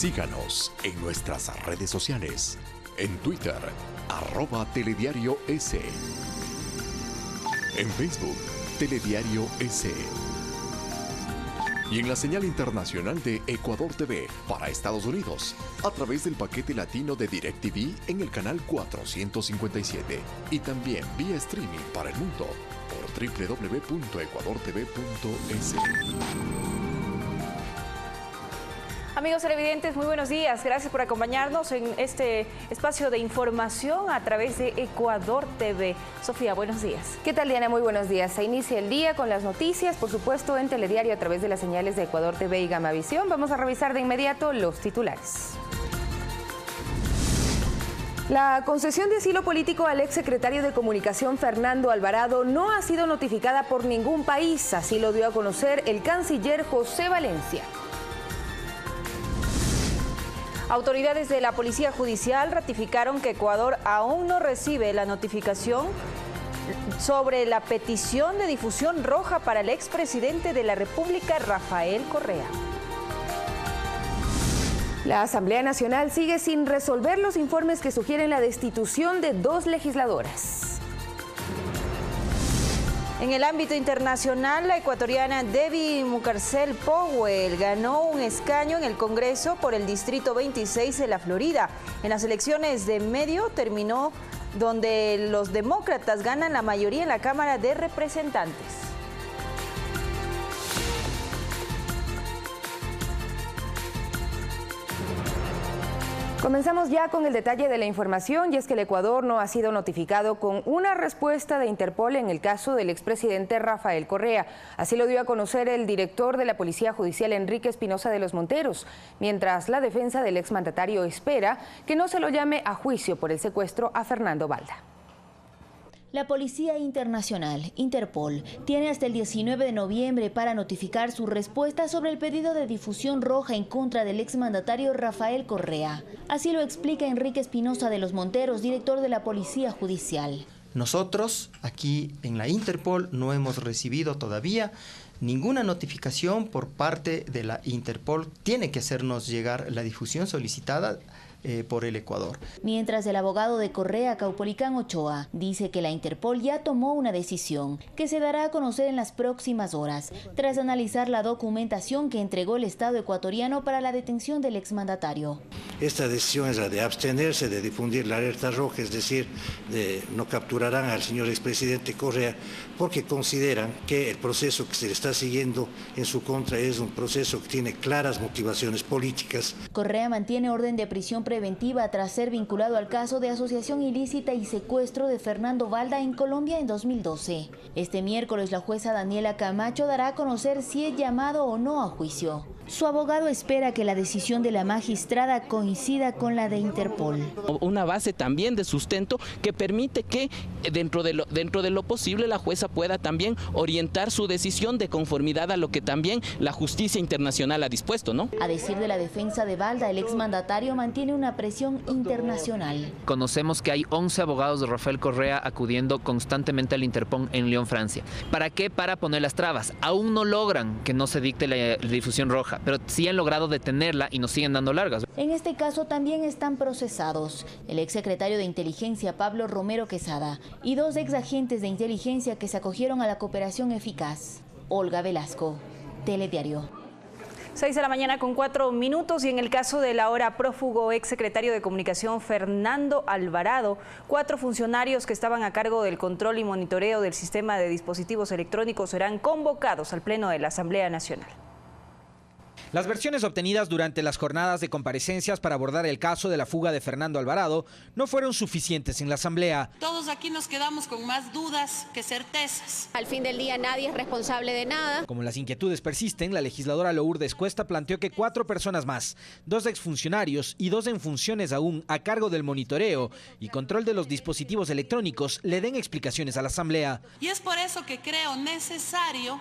Síganos en nuestras redes sociales. En Twitter, @telediario-s. En Facebook, Telediario S. Y en la señal internacional de Ecuador TV para Estados Unidos, a través del paquete latino de DirecTV en el canal 457. Y también vía streaming para el mundo por www.ecuadortv.es. Amigos televidentes, muy buenos días. Gracias por acompañarnos en este espacio de información a través de Ecuador TV. Sofía, buenos días. ¿Qué tal, Diana? Muy buenos días. Se inicia el día con las noticias, por supuesto, en Telediario a través de las señales de Ecuador TV y Gamavisión. Vamos a revisar de inmediato los titulares. La concesión de asilo político al exsecretario de Comunicación Fernando Alvarado no ha sido notificada por ningún país. Así lo dio a conocer el canciller José Valencia. Autoridades de la Policía Judicial ratificaron que Ecuador aún no recibe la notificación sobre la petición de difusión roja para el expresidente de la República, Rafael Correa. La Asamblea Nacional sigue sin resolver los informes que sugieren la destitución de 2 legisladoras. En el ámbito internacional, la ecuatoriana Debbie Mucarcel Powell ganó un escaño en el Congreso por el Distrito 26 de la Florida. En las elecciones de medio terminó donde los demócratas ganan la mayoría en la Cámara de Representantes. Comenzamos ya con el detalle de la información, y es que el Ecuador no ha sido notificado con una respuesta de Interpol en el caso del expresidente Rafael Correa. Así lo dio a conocer el director de la Policía Judicial, Enrique Espinosa de los Monteros, mientras la defensa del exmandatario espera que no se lo llame a juicio por el secuestro a Fernando Balda. La Policía Internacional, Interpol, tiene hasta el 19 de noviembre para notificar su respuesta sobre el pedido de difusión roja en contra del exmandatario Rafael Correa. Así lo explica Enrique Espinosa de los Monteros, director de la Policía Judicial. Nosotros, aquí en la Interpol, no hemos recibido todavía ninguna notificación por parte de la Interpol. Tiene que hacernos llegar la difusión solicitada por el Ecuador. Mientras el abogado de Correa, Caupolicán Ochoa, dice que la Interpol ya tomó una decisión que se dará a conocer en las próximas horas, tras analizar la documentación que entregó el Estado ecuatoriano para la detención del exmandatario. Esta decisión es la de abstenerse de difundir la alerta roja, es decir, no capturarán al señor expresidente Correa porque consideran que el proceso que se le está siguiendo en su contra es un proceso que tiene claras motivaciones políticas. Correa mantiene orden de prisión preventiva tras ser vinculado al caso de asociación ilícita y secuestro de Fernando Balda en Colombia en 2012. Este miércoles la jueza Daniela Camacho dará a conocer si es llamado o no a juicio. Su abogado espera que la decisión de la magistrada coincida con la de Interpol. Una base también de sustento que permite que dentro de lo posible la jueza pueda también orientar su decisión de conformidad a lo que también la justicia internacional ha dispuesto, ¿no? A decir de la defensa de Balda, el exmandatario mantiene una presión internacional. Conocemos que hay 11 abogados de Rafael Correa acudiendo constantemente al Interpol en Lyon, Francia. ¿Para qué? Para poner las trabas. Aún no logran que no se dicte la difusión roja, pero sí han logrado detenerla y nos siguen dando largas. En este caso también están procesados el exsecretario de Inteligencia Pablo Romero Quesada y 2 exagentes de inteligencia que se acogieron a la cooperación eficaz. Olga Velasco, Telediario. 6 de la mañana con 4 minutos, y en el caso del ahora prófugo exsecretario de Comunicación Fernando Alvarado, 4 funcionarios que estaban a cargo del control y monitoreo del sistema de dispositivos electrónicos serán convocados al Pleno de la Asamblea Nacional. Las versiones obtenidas durante las jornadas de comparecencias para abordar el caso de la fuga de Fernando Alvarado no fueron suficientes en la Asamblea. Todos aquí nos quedamos con más dudas que certezas. Al fin del día nadie es responsable de nada. Como las inquietudes persisten, la legisladora Lourdes Cuesta planteó que 4 personas más, 2 exfuncionarios y 2 en funciones aún a cargo del monitoreo y control de los dispositivos electrónicos, le den explicaciones a la Asamblea. Y es por eso que creo necesario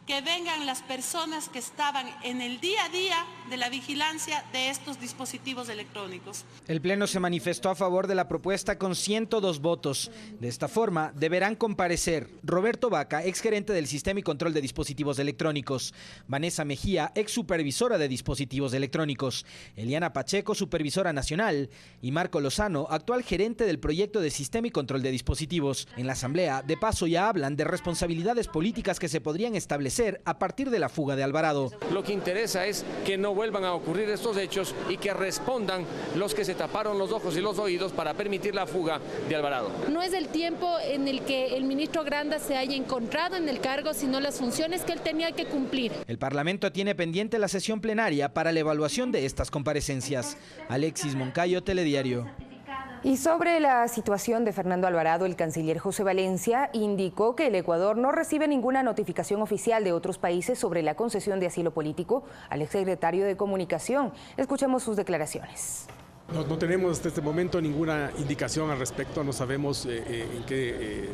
que vengan las personas que estaban en el día a día de la vigilancia de estos dispositivos electrónicos. El Pleno se manifestó a favor de la propuesta con 102 votos. De esta forma, deberán comparecer Roberto Vaca, exgerente del Sistema y Control de Dispositivos Electrónicos, Vanessa Mejía, ex supervisora de dispositivos electrónicos, Eliana Pacheco, supervisora nacional, y Marco Lozano, actual gerente del proyecto de Sistema y Control de Dispositivos. En la Asamblea, de paso, ya hablan de responsabilidades políticas que se podrían establecer a partir de la fuga de Alvarado. Lo que interesa es que no vuelvan a ocurrir estos hechos y que respondan los que se taparon los ojos y los oídos para permitir la fuga de Alvarado. No es el tiempo en el que el ministro Granda se haya encontrado en el cargo, sino las funciones que él tenía que cumplir. El Parlamento tiene pendiente la sesión plenaria para la evaluación de estas comparecencias. Alexis Moncayo, Telediario. Y sobre la situación de Fernando Alvarado, el canciller José Valencia indicó que el Ecuador no recibe ninguna notificación oficial de otros países sobre la concesión de asilo político al exsecretario de Comunicación. Escuchemos sus declaraciones. No tenemos hasta este momento ninguna indicación al respecto, no sabemos en qué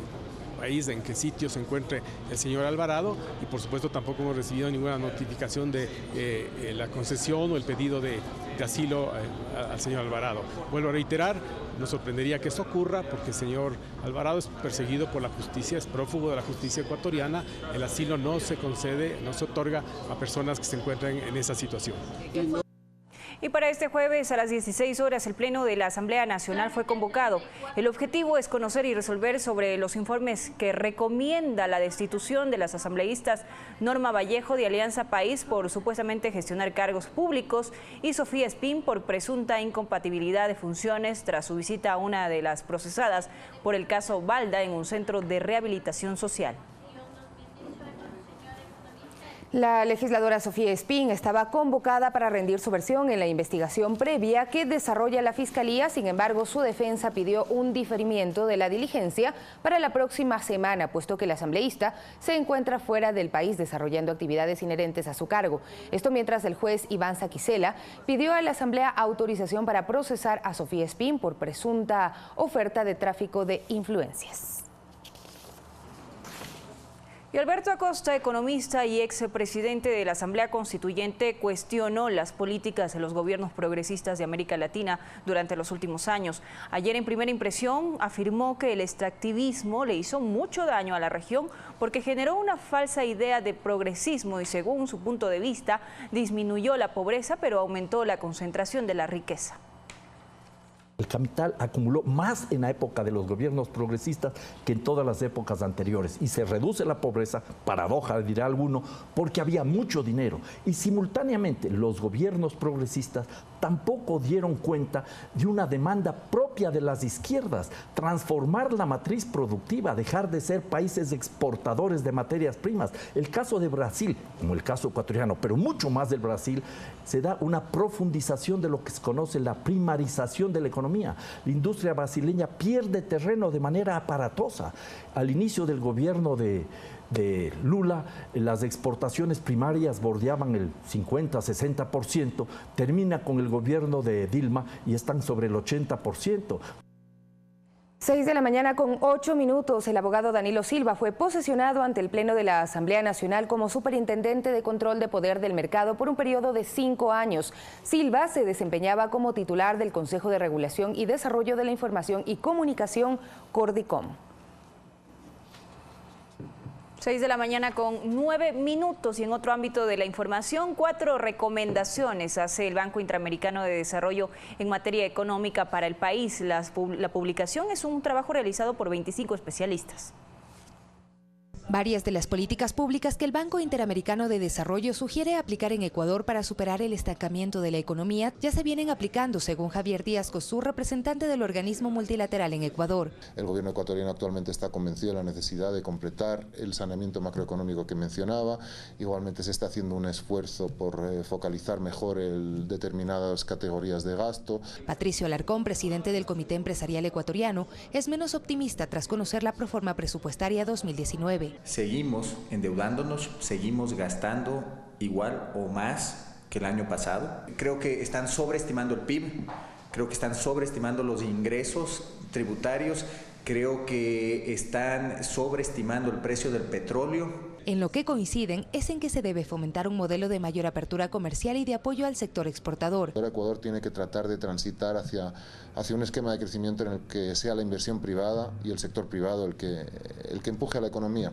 país, en qué sitio se encuentre el señor Alvarado, y por supuesto tampoco hemos recibido ninguna notificación de la concesión o el pedido de asilo al señor Alvarado. Vuelvo a reiterar, nos sorprendería que eso ocurra porque el señor Alvarado es perseguido por la justicia, es prófugo de la justicia ecuatoriana. El asilo no se concede, no se otorga a personas que se encuentran en esa situación. Y para este jueves a las 16 horas el Pleno de la Asamblea Nacional fue convocado. El objetivo es conocer y resolver sobre los informes que recomienda la destitución de las asambleístas Norma Vallejo de Alianza País por supuestamente gestionar cargos públicos y Sofía Espín por presunta incompatibilidad de funciones tras su visita a una de las procesadas por el caso Balda en un centro de rehabilitación social. La legisladora Sofía Espín estaba convocada para rendir su versión en la investigación previa que desarrolla la Fiscalía. Sin embargo, su defensa pidió un diferimiento de la diligencia para la próxima semana, puesto que la asambleísta se encuentra fuera del país desarrollando actividades inherentes a su cargo. Esto mientras el juez Iván Saquicela pidió a la Asamblea autorización para procesar a Sofía Espín por presunta oferta de tráfico de influencias. Y Alberto Acosta, economista y expresidente de la Asamblea Constituyente, cuestionó las políticas de los gobiernos progresistas de América Latina durante los últimos años. Ayer en Primera Impresión afirmó que el extractivismo le hizo mucho daño a la región porque generó una falsa idea de progresismo y, según su punto de vista, disminuyó la pobreza pero aumentó la concentración de la riqueza. El capital acumuló más en la época de los gobiernos progresistas que en todas las épocas anteriores y se reduce la pobreza, paradoja dirá alguno, porque había mucho dinero y simultáneamente los gobiernos progresistas tampoco dieron cuenta de una demanda propia de las izquierdas, transformar la matriz productiva, dejar de ser países exportadores de materias primas. El caso de Brasil, como el caso ecuatoriano, pero mucho más del Brasil, se da una profundización de lo que se conoce la primarización de la economía. La industria brasileña pierde terreno de manera aparatosa. Al inicio del gobierno de Lula, las exportaciones primarias bordeaban el 50-60%, termina con el gobierno de Dilma y están sobre el 80%. 6 de la mañana con 8 minutos, el abogado Danilo Silva fue posesionado ante el Pleno de la Asamblea Nacional como Superintendente de Control de Poder del Mercado por un periodo de 5 años. Silva se desempeñaba como titular del Consejo de Regulación y Desarrollo de la Información y Comunicación, Cordicom. 6 de la mañana con 9 minutos y en otro ámbito de la información, 4 recomendaciones hace el Banco Interamericano de Desarrollo en materia económica para el país. La publicación es un trabajo realizado por 25 especialistas. Varias de las políticas públicas que el Banco Interamericano de Desarrollo sugiere aplicar en Ecuador para superar el estancamiento de la economía ya se vienen aplicando, según Javier Díaz Cosú, representante del organismo multilateral en Ecuador. El gobierno ecuatoriano actualmente está convencido de la necesidad de completar el saneamiento macroeconómico que mencionaba. Igualmente se está haciendo un esfuerzo por focalizar mejor determinadas categorías de gasto. Patricio Alarcón, presidente del Comité Empresarial Ecuatoriano, es menos optimista tras conocer la proforma presupuestaria 2019. Seguimos endeudándonos, seguimos gastando igual o más que el año pasado. Creo que están sobreestimando el PIB, creo que están sobreestimando los ingresos tributarios, creo que están sobreestimando el precio del petróleo. En lo que coinciden es en que se debe fomentar un modelo de mayor apertura comercial y de apoyo al sector exportador. Ahora Ecuador tiene que tratar de transitar hacia un esquema de crecimiento en el que sea la inversión privada y el sector privado el que empuje a la economía.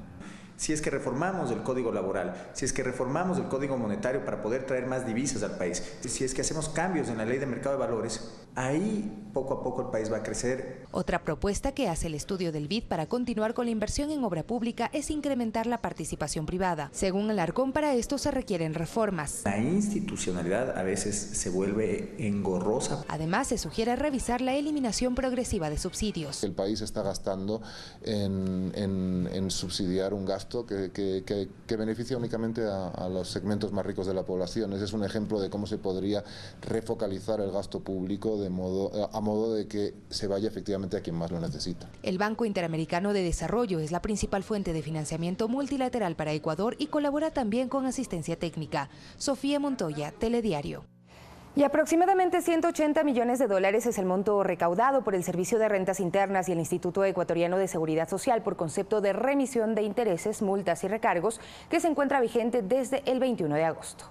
Si es que reformamos el código laboral, si es que reformamos el código monetario para poder traer más divisas al país, si es que hacemos cambios en la ley de mercado de valores, ahí poco a poco el país va a crecer. Otra propuesta que hace el estudio del BID para continuar con la inversión en obra pública es incrementar la participación privada. Según Alarcón, para esto se requieren reformas. La institucionalidad a veces se vuelve engorrosa. Además, se sugiere revisar la eliminación progresiva de subsidios. El país está gastando en subsidiar un gasto que beneficia únicamente a los segmentos más ricos de la población. Ese es un ejemplo de cómo se podría refocalizar el gasto público a modo de que se vaya efectivamente a quien más lo necesita. El Banco Interamericano de Desarrollo es la principal fuente de financiamiento multilateral para Ecuador y colabora también con asistencia técnica. Sofía Montoya, Telediario. Y aproximadamente 180 millones de dólares es el monto recaudado por el Servicio de Rentas Internas y el Instituto Ecuatoriano de Seguridad Social por concepto de remisión de intereses, multas y recargos que se encuentra vigente desde el 21 de agosto.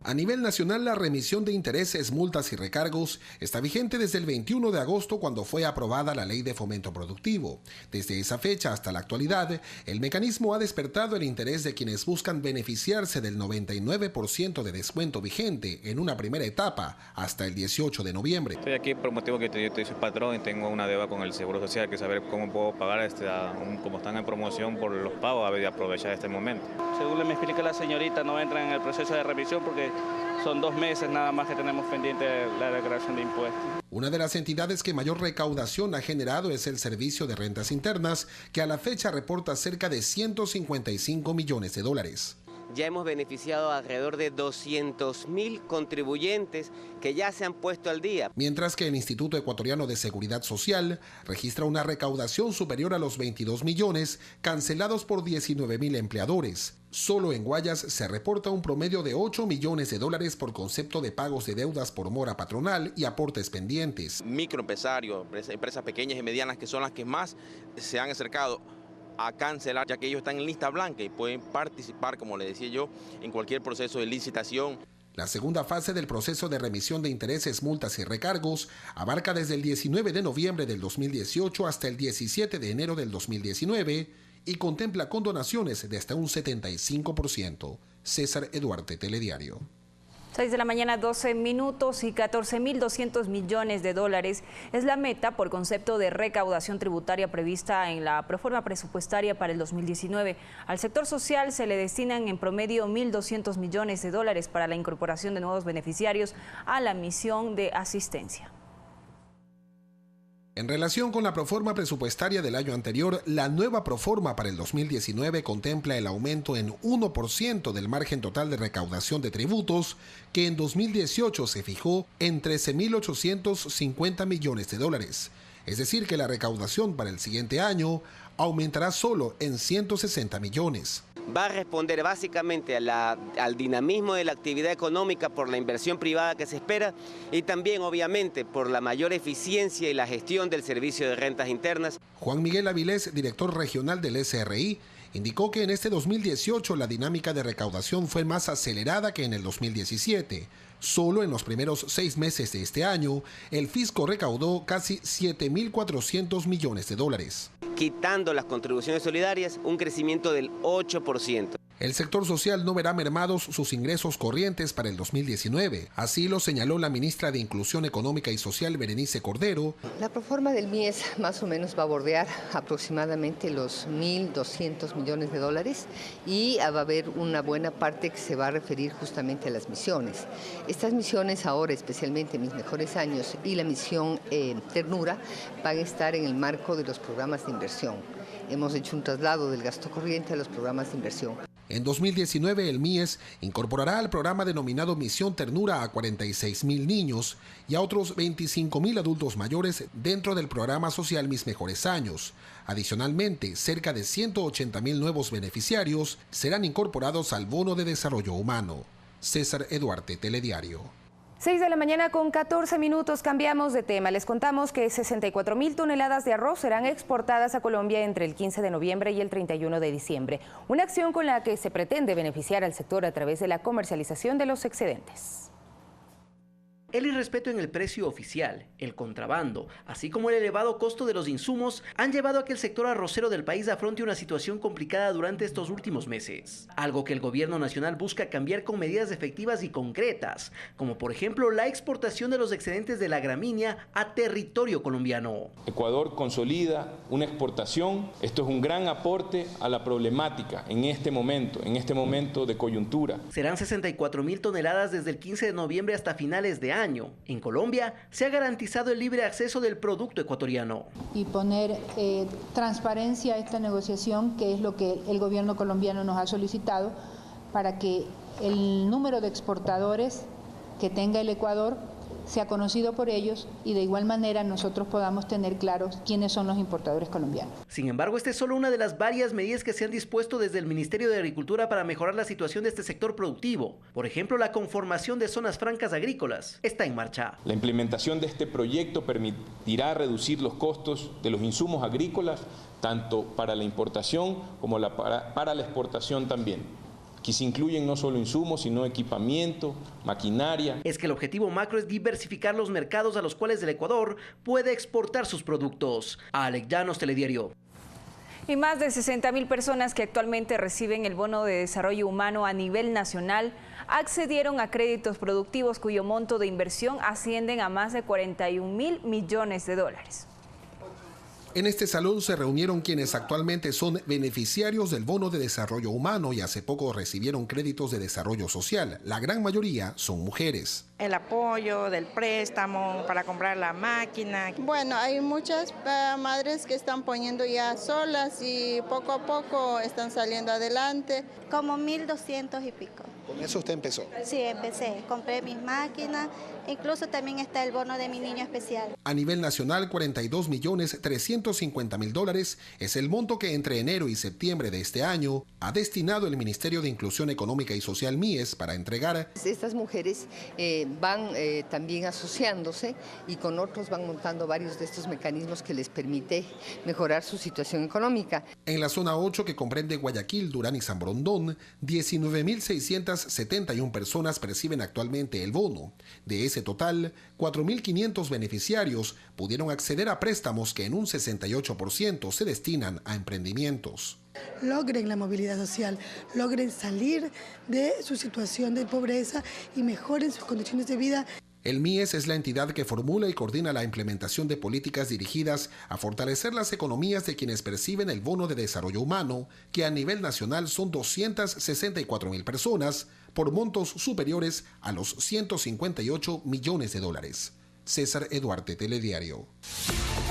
A nivel nacional, la remisión de intereses, multas y recargos está vigente desde el 21 de agosto cuando fue aprobada la Ley de Fomento Productivo. Desde esa fecha hasta la actualidad, el mecanismo ha despertado el interés de quienes buscan beneficiarse del 99% de descuento vigente en una primera etapa hasta el 18 de noviembre. Estoy aquí por motivo que yo soy patrón y tengo una deuda con el Seguro Social, que saber cómo puedo pagar, como están en promoción por los pagos, a ver, aprovechar este momento. Según me explica la señorita, no entran en el proceso de remisión porque son 2 meses nada más que tenemos pendiente la declaración de impuestos. Una de las entidades que mayor recaudación ha generado es el Servicio de Rentas Internas, que a la fecha reporta cerca de 155 millones de dólares. Ya hemos beneficiado a alrededor de 200.000 contribuyentes que ya se han puesto al día. Mientras que el Instituto Ecuatoriano de Seguridad Social registra una recaudación superior a los 22 millones, cancelados por 19.000 empleadores. Solo en Guayas se reporta un promedio de 8 millones de dólares por concepto de pagos de deudas por mora patronal y aportes pendientes. Microempresarios, empresas pequeñas y medianas que son las que más se han acercado a cancelar, ya que ellos están en lista blanca y pueden participar, como le decía yo, en cualquier proceso de licitación. La segunda fase del proceso de remisión de intereses, multas y recargos abarca desde el 19 de noviembre del 2018 hasta el 17 de enero del 2019 y contempla condonaciones de hasta un 75%. César Eduarte, Telediario. 6 de la mañana, 12 minutos y 14.200 millones de dólares es la meta por concepto de recaudación tributaria prevista en la proforma presupuestaria para el 2019. Al sector social se le destinan en promedio 1.200 millones de dólares para la incorporación de nuevos beneficiarios a la misión de asistencia. En relación con la proforma presupuestaria del año anterior, la nueva proforma para el 2019 contempla el aumento en 1% del margen total de recaudación de tributos, que en 2018 se fijó en 13.850 millones de dólares. Es decir, que la recaudación para el siguiente año aumentará solo en 160 millones. Va a responder básicamente al dinamismo de la actividad económica por la inversión privada que se espera y también obviamente por la mayor eficiencia y la gestión del Servicio de Rentas Internas. Juan Miguel Avilés, director regional del SRI, indicó que en este 2018 la dinámica de recaudación fue más acelerada que en el 2017. Solo en los primeros 6 meses de este año, el fisco recaudó casi 7.400 millones de dólares. Quitando las contribuciones solidarias, un crecimiento del 8%. El sector social no verá mermados sus ingresos corrientes para el 2019. Así lo señaló la ministra de Inclusión Económica y Social, Berenice Cordero. La proforma del MIES más o menos va a bordear aproximadamente los 1.200 millones de dólares y va a haber una buena parte que se va a referir justamente a las misiones. Estas misiones ahora, especialmente Mis Mejores Años y la misión Ternura, van a estar en el marco de los programas de inversión. Hemos hecho un traslado del gasto corriente a los programas de inversión. En 2019, el MIES incorporará al programa denominado Misión Ternura a 46.000 niños y a otros 25.000 adultos mayores dentro del programa social Mis Mejores Años. Adicionalmente, cerca de 180.000 nuevos beneficiarios serán incorporados al Bono de Desarrollo Humano. César Eduarte, Telediario. 6 de la mañana con 14 minutos, cambiamos de tema. Les contamos que 64.000 toneladas de arroz serán exportadas a Colombia entre el 15 de noviembre y el 31 de diciembre. Una acción con la que se pretende beneficiar al sector a través de la comercialización de los excedentes. El irrespeto en el precio oficial, el contrabando, así como el elevado costo de los insumos han llevado a que el sector arrocero del país afronte una situación complicada durante estos últimos meses. Algo que el gobierno nacional busca cambiar con medidas efectivas y concretas, como por ejemplo la exportación de los excedentes de la gramínea a territorio colombiano. Ecuador consolida una exportación. Esto es un gran aporte a la problemática en este momento de coyuntura. Serán 64.000 toneladas desde el 15 de noviembre hasta finales de año. En Colombia se ha garantizado el libre acceso del producto ecuatoriano. Y poner transparencia a esta negociación, que es lo que el gobierno colombiano nos ha solicitado, para que el número de exportadores que tenga el Ecuador sea conocido por ellos y de igual manera nosotros podamos tener claros quiénes son los importadores colombianos. Sin embargo, esta es solo una de las varias medidas que se han dispuesto desde el Ministerio de Agricultura para mejorar la situación de este sector productivo. Por ejemplo, la conformación de zonas francas agrícolas está en marcha. La implementación de este proyecto permitirá reducir los costos de los insumos agrícolas, tanto para la importación como para la exportación también, que se incluyen no solo insumos, sino equipamiento, maquinaria. Es que el objetivo macro es diversificar los mercados a los cuales el Ecuador puede exportar sus productos. Alex Llanos, Telediario. Y más de 60.000 personas que actualmente reciben el bono de desarrollo humano a nivel nacional accedieron a créditos productivos cuyo monto de inversión ascienden a más de 41.000 millones de dólares. En este salón se reunieron quienes actualmente son beneficiarios del bono de desarrollo humano y hace poco recibieron créditos de desarrollo social. La gran mayoría son mujeres. El apoyo del préstamo para comprar la máquina. Bueno, hay muchas madres que están poniendo ya solas y poco a poco están saliendo adelante. Como 1.200 y pico. ¿Con eso usted empezó? Sí, empecé. Compré mis máquinas. Incluso también está el bono de mi niño especial. A nivel nacional, 42.350.000 dólares es el monto que entre enero y septiembre de este año ha destinado el Ministerio de Inclusión Económica y Social MIES para entregar. Estas mujeres van también asociándose y con otros van montando varios de estos mecanismos que les permite mejorar su situación económica. En la zona 8, que comprende Guayaquil, Durán y San Borondón, 19.671 personas perciben actualmente el bono. De ese total, 4.500 beneficiarios pudieron acceder a préstamos que en un 68% se destinan a emprendimientos. Logren la movilidad social, logren salir de su situación de pobreza y mejoren sus condiciones de vida. El MIES es la entidad que formula y coordina la implementación de políticas dirigidas a fortalecer las economías de quienes perciben el bono de desarrollo humano, que a nivel nacional son 264.000 personas, por montos superiores a los 158 millones de dólares. César Eduarte, Telediario.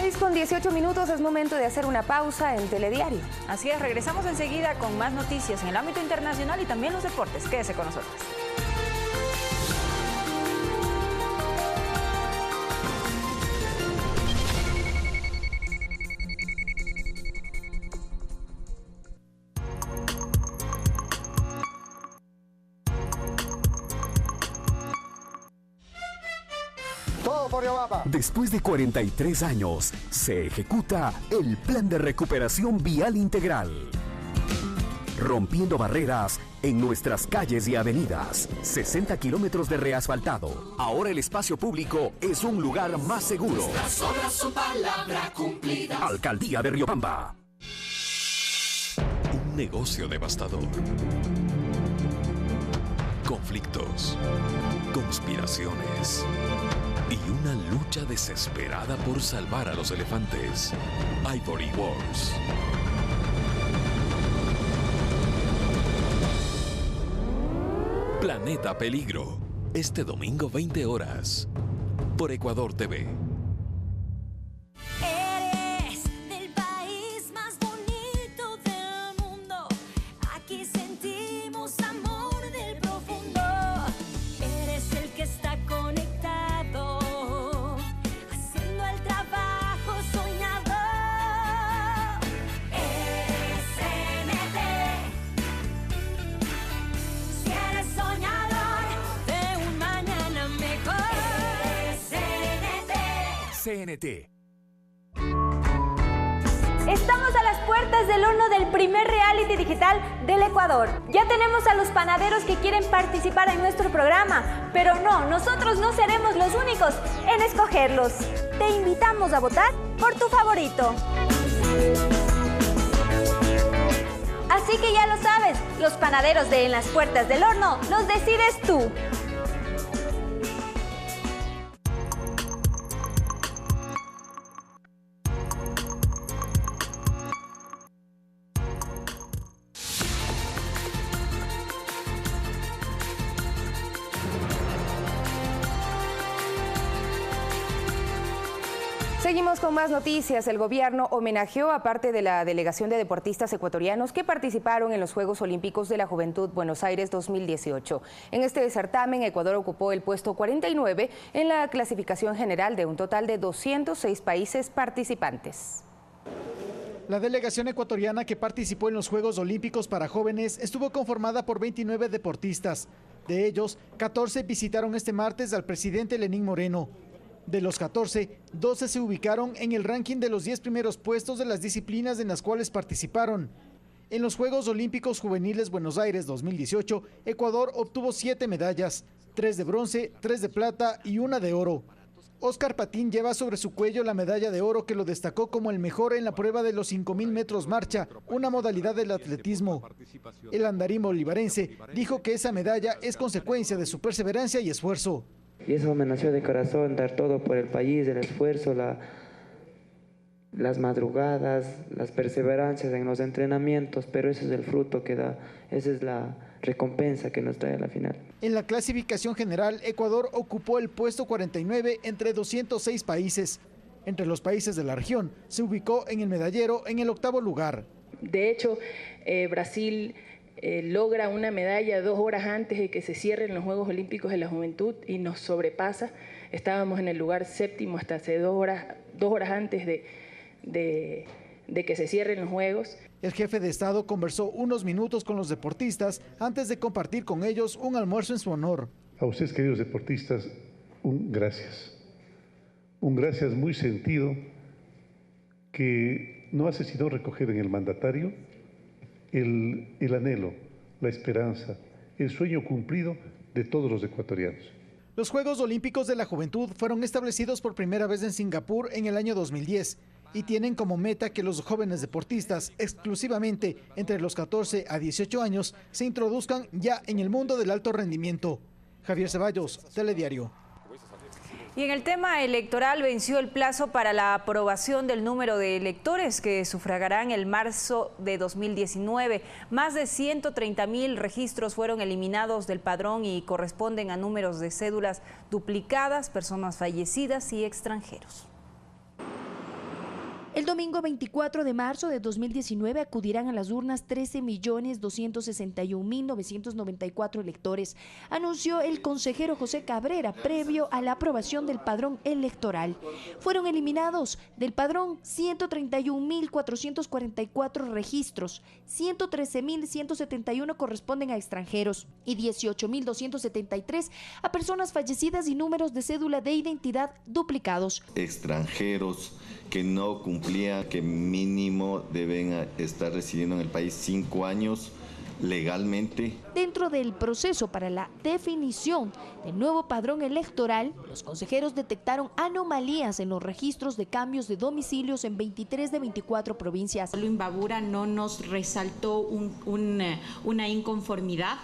6:18 minutos, es momento de hacer una pausa en Telediario. Así es, regresamos enseguida con más noticias en el ámbito internacional y también los deportes. Quédese con nosotros. Después de 43 años, se ejecuta el Plan de Recuperación Vial Integral. Rompiendo barreras en nuestras calles y avenidas. 60 kilómetros de reasfaltado. Ahora el espacio público es un lugar más seguro. Nuestras obras son palabra cumplida. Alcaldía de Riobamba. Un negocio devastador. Conflictos. Conspiraciones. Y una lucha desesperada por salvar a los elefantes. Ivory Wars. Planeta Peligro. Este domingo 20 horas. Por Ecuador TV. Soñador de un mañana mejor. CNT. Estamos a las puertas del horno del primer reality digital del Ecuador. Ya tenemos a los panaderos que quieren participar en nuestro programa, pero no, nosotros no seremos los únicos en escogerlos. Te invitamos a votar por tu favorito. Así que ya lo sabes, los panaderos de En las Puertas del Horno los decides tú. Seguimos con más noticias. El gobierno homenajeó a parte de la delegación de deportistas ecuatorianos que participaron en los Juegos Olímpicos de la Juventud Buenos Aires 2018. En este certamen, Ecuador ocupó el puesto 49 en la clasificación general de un total de 206 países participantes. La delegación ecuatoriana que participó en los Juegos Olímpicos para jóvenes estuvo conformada por 29 deportistas. De ellos, 14 visitaron este martes al presidente Lenín Moreno. De los 14, 12 se ubicaron en el ranking de los 10 primeros puestos de las disciplinas en las cuales participaron. En los Juegos Olímpicos Juveniles Buenos Aires 2018, Ecuador obtuvo 7 medallas, 3 de bronce, 3 de plata y 1 de oro. Óscar Patín lleva sobre su cuello la medalla de oro que lo destacó como el mejor en la prueba de los 5.000 metros marcha, una modalidad del atletismo. El andarín bolivarense dijo que esa medalla es consecuencia de su perseverancia y esfuerzo. Y eso me nació de corazón, dar todo por el país, el esfuerzo, las madrugadas, las perseverancias en los entrenamientos, pero ese es el fruto que da, esa es la recompensa que nos trae a la final. En la clasificación general, Ecuador ocupó el puesto 49 entre 206 países. Entre los países de la región, se ubicó en el medallero en el 8º lugar. De hecho, Brasil logra una medalla 2 horas antes de que se cierren los Juegos Olímpicos de la Juventud y nos sobrepasa. Estábamos en el lugar 7º hasta hace 2 horas antes de que se cierren los Juegos. El jefe de Estado conversó unos minutos con los deportistas antes de compartir con ellos un almuerzo en su honor. A ustedes, queridos deportistas, un gracias. Un gracias muy sentido que no hace sino recoger en el mandatario el anhelo, la esperanza, el sueño cumplido de todos los ecuatorianos. Los Juegos Olímpicos de la Juventud fueron establecidos por primera vez en Singapur en el año 2010 y tienen como meta que los jóvenes deportistas, exclusivamente entre los 14 a 18 años, se introduzcan ya en el mundo del alto rendimiento. Javier Ceballos, Telediario. Y en el tema electoral venció el plazo para la aprobación del número de electores que sufragarán el marzo de 2019. Más de 130.000 registros fueron eliminados del padrón y corresponden a números de cédulas duplicadas, personas fallecidas y extranjeros. El domingo 24 de marzo de 2019 acudirán a las urnas 13.261.994 electores, anunció el consejero José Cabrera previo a la aprobación del padrón electoral. Fueron eliminados del padrón 131.444 registros, 113.171 corresponden a extranjeros y 18.273 a personas fallecidas y números de cédula de identidad duplicados. Extranjeros que no cumplían, que mínimo deben estar residiendo en el país 5 años legalmente. Dentro del proceso para la definición del nuevo padrón electoral, los consejeros detectaron anomalías en los registros de cambios de domicilios en 23 de 24 provincias. Lo Imbabura no nos resaltó una inconformidad.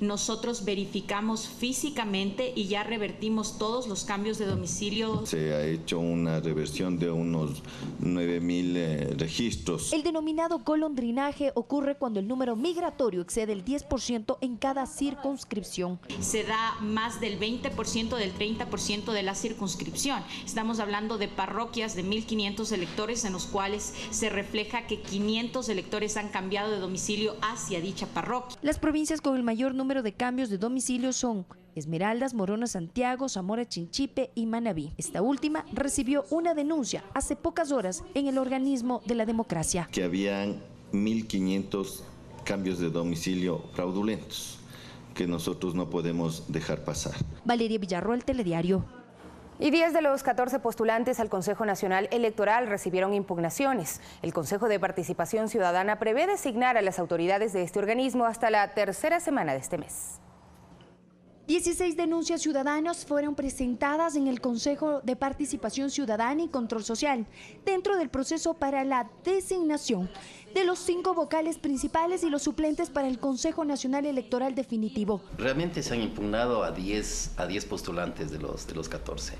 Nosotros verificamos físicamente y ya revertimos todos los cambios de domicilio. Se ha hecho una reversión de unos 9.000 registros. El denominado golondrinaje ocurre cuando el número migratorio excede el 10% en cada circunscripción. Se da más del 20%, del 30% de la circunscripción. Estamos hablando de parroquias de 1.500 electores en los cuales se refleja que 500 electores han cambiado de domicilio hacia dicha parroquia. Las provincias con el mayor número de cambios de domicilio son Esmeraldas, Morona, Santiago, Zamora, Chinchipe y Manabí. Esta última recibió una denuncia hace pocas horas en el organismo de la democracia. Que habían 1.500 cambios de domicilio fraudulentos que nosotros no podemos dejar pasar. Valeria Villarroel, Telediario. Y 10 de los 14 postulantes al Consejo Nacional Electoral recibieron impugnaciones. El Consejo de Participación Ciudadana prevé designar a las autoridades de este organismo hasta la tercera semana de este mes. 16 denuncias ciudadanas fueron presentadas en el Consejo de Participación Ciudadana y Control Social, dentro del proceso para la designación de los 5 vocales principales y los suplentes para el Consejo Nacional Electoral definitivo. Realmente se han impugnado a 10 postulantes de los 14.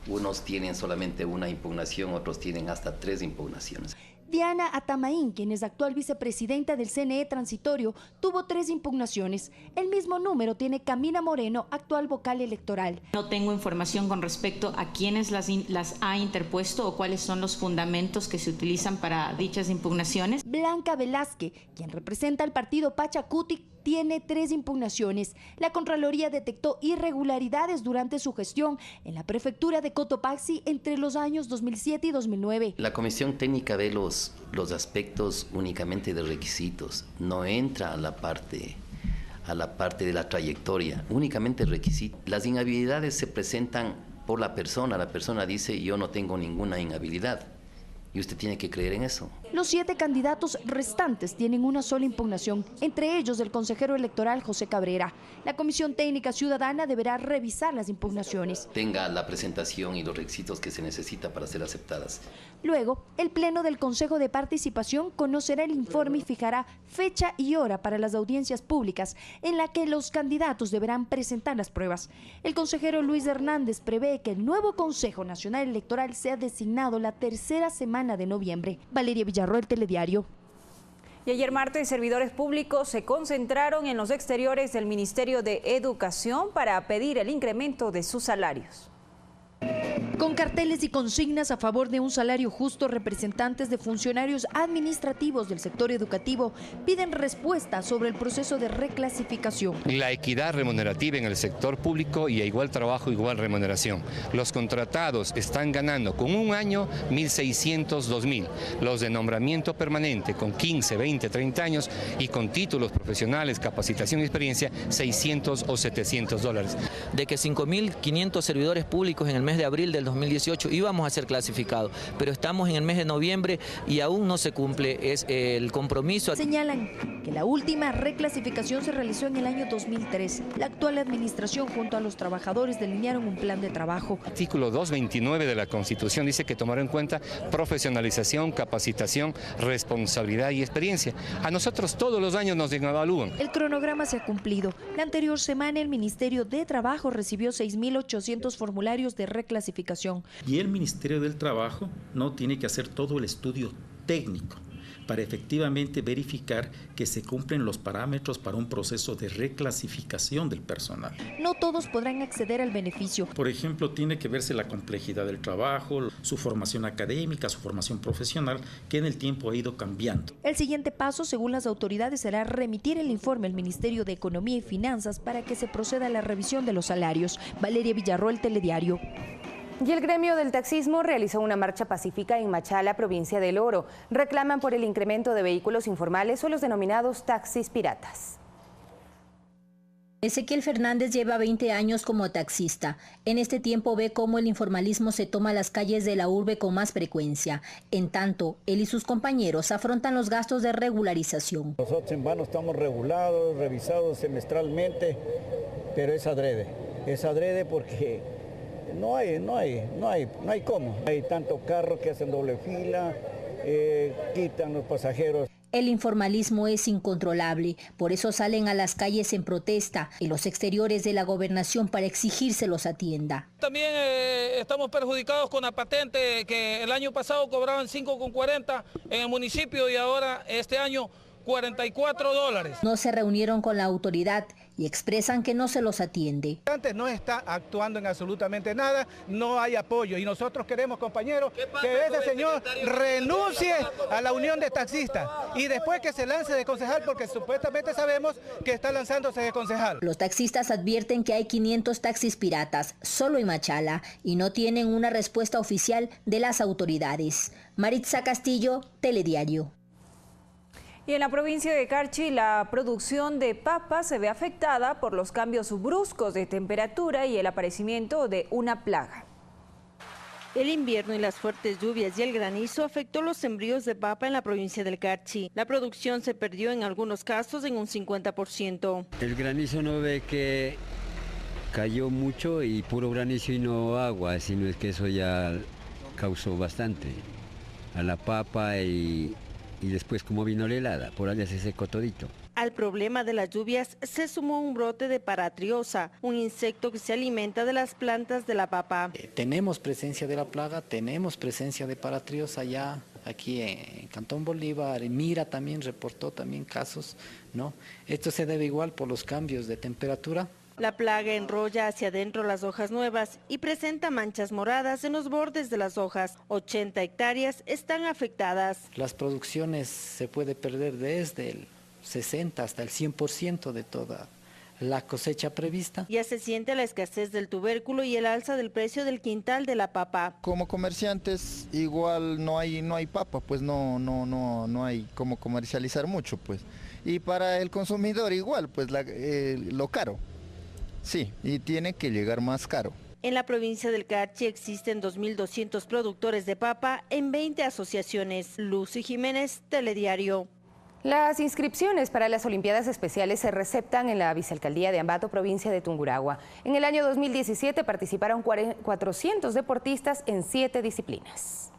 Unos tienen solamente una impugnación, otros tienen hasta 3 impugnaciones. Diana Atamaín, quien es actual vicepresidenta del CNE transitorio, tuvo 3 impugnaciones. El mismo número tiene Camila Moreno, actual vocal electoral. No tengo información con respecto a quiénes las ha interpuesto o cuáles son los fundamentos que se utilizan para dichas impugnaciones. Blanca Velázquez, quien representa al partido Pachacuti, tiene 3 impugnaciones. La Contraloría detectó irregularidades durante su gestión en la prefectura de Cotopaxi entre los años 2007 y 2009. La Comisión Técnica ve los aspectos únicamente de requisitos, no entra a la parte de la trayectoria, únicamente requisitos. Las inhabilidades se presentan por la persona dice yo no tengo ninguna inhabilidad. Y usted tiene que creer en eso. Los 7 candidatos restantes tienen una sola impugnación, entre ellos el consejero electoral José Cabrera. La Comisión Técnica Ciudadana deberá revisar las impugnaciones. Tenga la presentación y los requisitos que se necesita para ser aceptadas. Luego, el Pleno del Consejo de Participación conocerá el informe y fijará fecha y hora para las audiencias públicas en la que los candidatos deberán presentar las pruebas. El consejero Luis Hernández prevé que el nuevo Consejo Nacional Electoral sea designado la tercera semana de noviembre. Valeria Villarroel, Telediario. Y ayer martes, servidores públicos se concentraron en los exteriores del Ministerio de Educación para pedir el incremento de sus salarios. Con carteles y consignas a favor de un salario justo, representantes de funcionarios administrativos del sector educativo piden respuesta sobre el proceso de reclasificación. La equidad remunerativa en el sector público y a igual trabajo, igual remuneración. Los contratados están ganando con un año 1.600, 2.000. Los de nombramiento permanente con 15, 20, 30 años y con títulos profesionales, capacitación y experiencia, 600 o 700 dólares. De que 5.500 servidores públicos en el mes de abril del 2018 íbamos a ser clasificados, pero estamos en el mes de noviembre y aún no se cumple el compromiso. Señalan que la última reclasificación se realizó en el año 2003. La actual administración junto a los trabajadores delinearon un plan de trabajo. El artículo 229 de la Constitución dice que tomará en cuenta profesionalización, capacitación, responsabilidad y experiencia. A nosotros todos los años nos evalúan. El cronograma se ha cumplido. La anterior semana el Ministerio de Trabajo recibió 6.800 formularios de reclasificación. Y el Ministerio del Trabajo no tiene que hacer todo el estudio técnico para efectivamente verificar que se cumplen los parámetros para un proceso de reclasificación del personal. No todos podrán acceder al beneficio. Por ejemplo, tiene que verse la complejidad del trabajo, su formación académica, su formación profesional, que en el tiempo ha ido cambiando. El siguiente paso, según las autoridades, será remitir el informe al Ministerio de Economía y Finanzas para que se proceda a la revisión de los salarios. Valeria Villarroel, Telediario. Y el gremio del taxismo realizó una marcha pacífica en Machala, provincia del Oro. Reclaman por el incremento de vehículos informales o los denominados taxis piratas. Ezequiel Fernández lleva 20 años como taxista. En este tiempo ve cómo el informalismo se toma las calles de la urbe con más frecuencia. En tanto, él y sus compañeros afrontan los gastos de regularización. Nosotros en vano estamos regulados, revisados semestralmente, pero es adrede. Es adrede porque no hay cómo. Hay tanto carro que hacen doble fila, quitan los pasajeros. El informalismo es incontrolable, por eso salen a las calles en protesta en los exteriores de la gobernación para exigir se los atienda. También estamos perjudicados con la patente que el año pasado cobraban 5,40 en el municipio y ahora este año 44 dólares. No se reunieron con la autoridad y expresan que no se los atiende. Antes no está actuando en absolutamente nada, no hay apoyo y nosotros queremos, compañeros, que ese señor renuncie a la unión de taxistas y después que se lance de concejal porque supuestamente sabemos que está lanzándose de concejal. Los taxistas advierten que hay 500 taxis piratas solo en Machala y no tienen una respuesta oficial de las autoridades. Maritza Castillo, Telediario. Y en la provincia de Carchi, la producción de papas se ve afectada por los cambios bruscos de temperatura y el aparecimiento de una plaga. El invierno y las fuertes lluvias y el granizo afectó los sembríos de papa en la provincia del Carchi. La producción se perdió en algunos casos en un 50%. El granizo no ve que cayó mucho y puro granizo y no agua, sino es que eso ya causó bastante a la papa y después como vino la helada, por allá se secó todito. Al problema de las lluvias se sumó un brote de paratriosa, un insecto que se alimenta de las plantas de la papa. Tenemos presencia de la plaga, tenemos presencia de paratriosa ya aquí en Cantón Bolívar. Mira también reportó también casos, ¿no? Esto se debe igual por los cambios de temperatura. La plaga enrolla hacia adentro las hojas nuevas y presenta manchas moradas en los bordes de las hojas. 80 hectáreas están afectadas. Las producciones se puede perder desde el 60 hasta el 100% de toda la cosecha prevista. Ya se siente la escasez del tubérculo y el alza del precio del quintal de la papa. Como comerciantes igual no hay papa, pues no hay cómo comercializar mucho, pues. Y para el consumidor igual, pues lo caro. Sí, y tiene que llegar más caro. En la provincia del Carchi existen 2.200 productores de papa en 20 asociaciones. Lucy Jiménez, Telediario. Las inscripciones para las Olimpiadas Especiales se receptan en la Vicealcaldía de Ambato, provincia de Tungurahua. En el año 2017 participaron 400 deportistas en 7 disciplinas.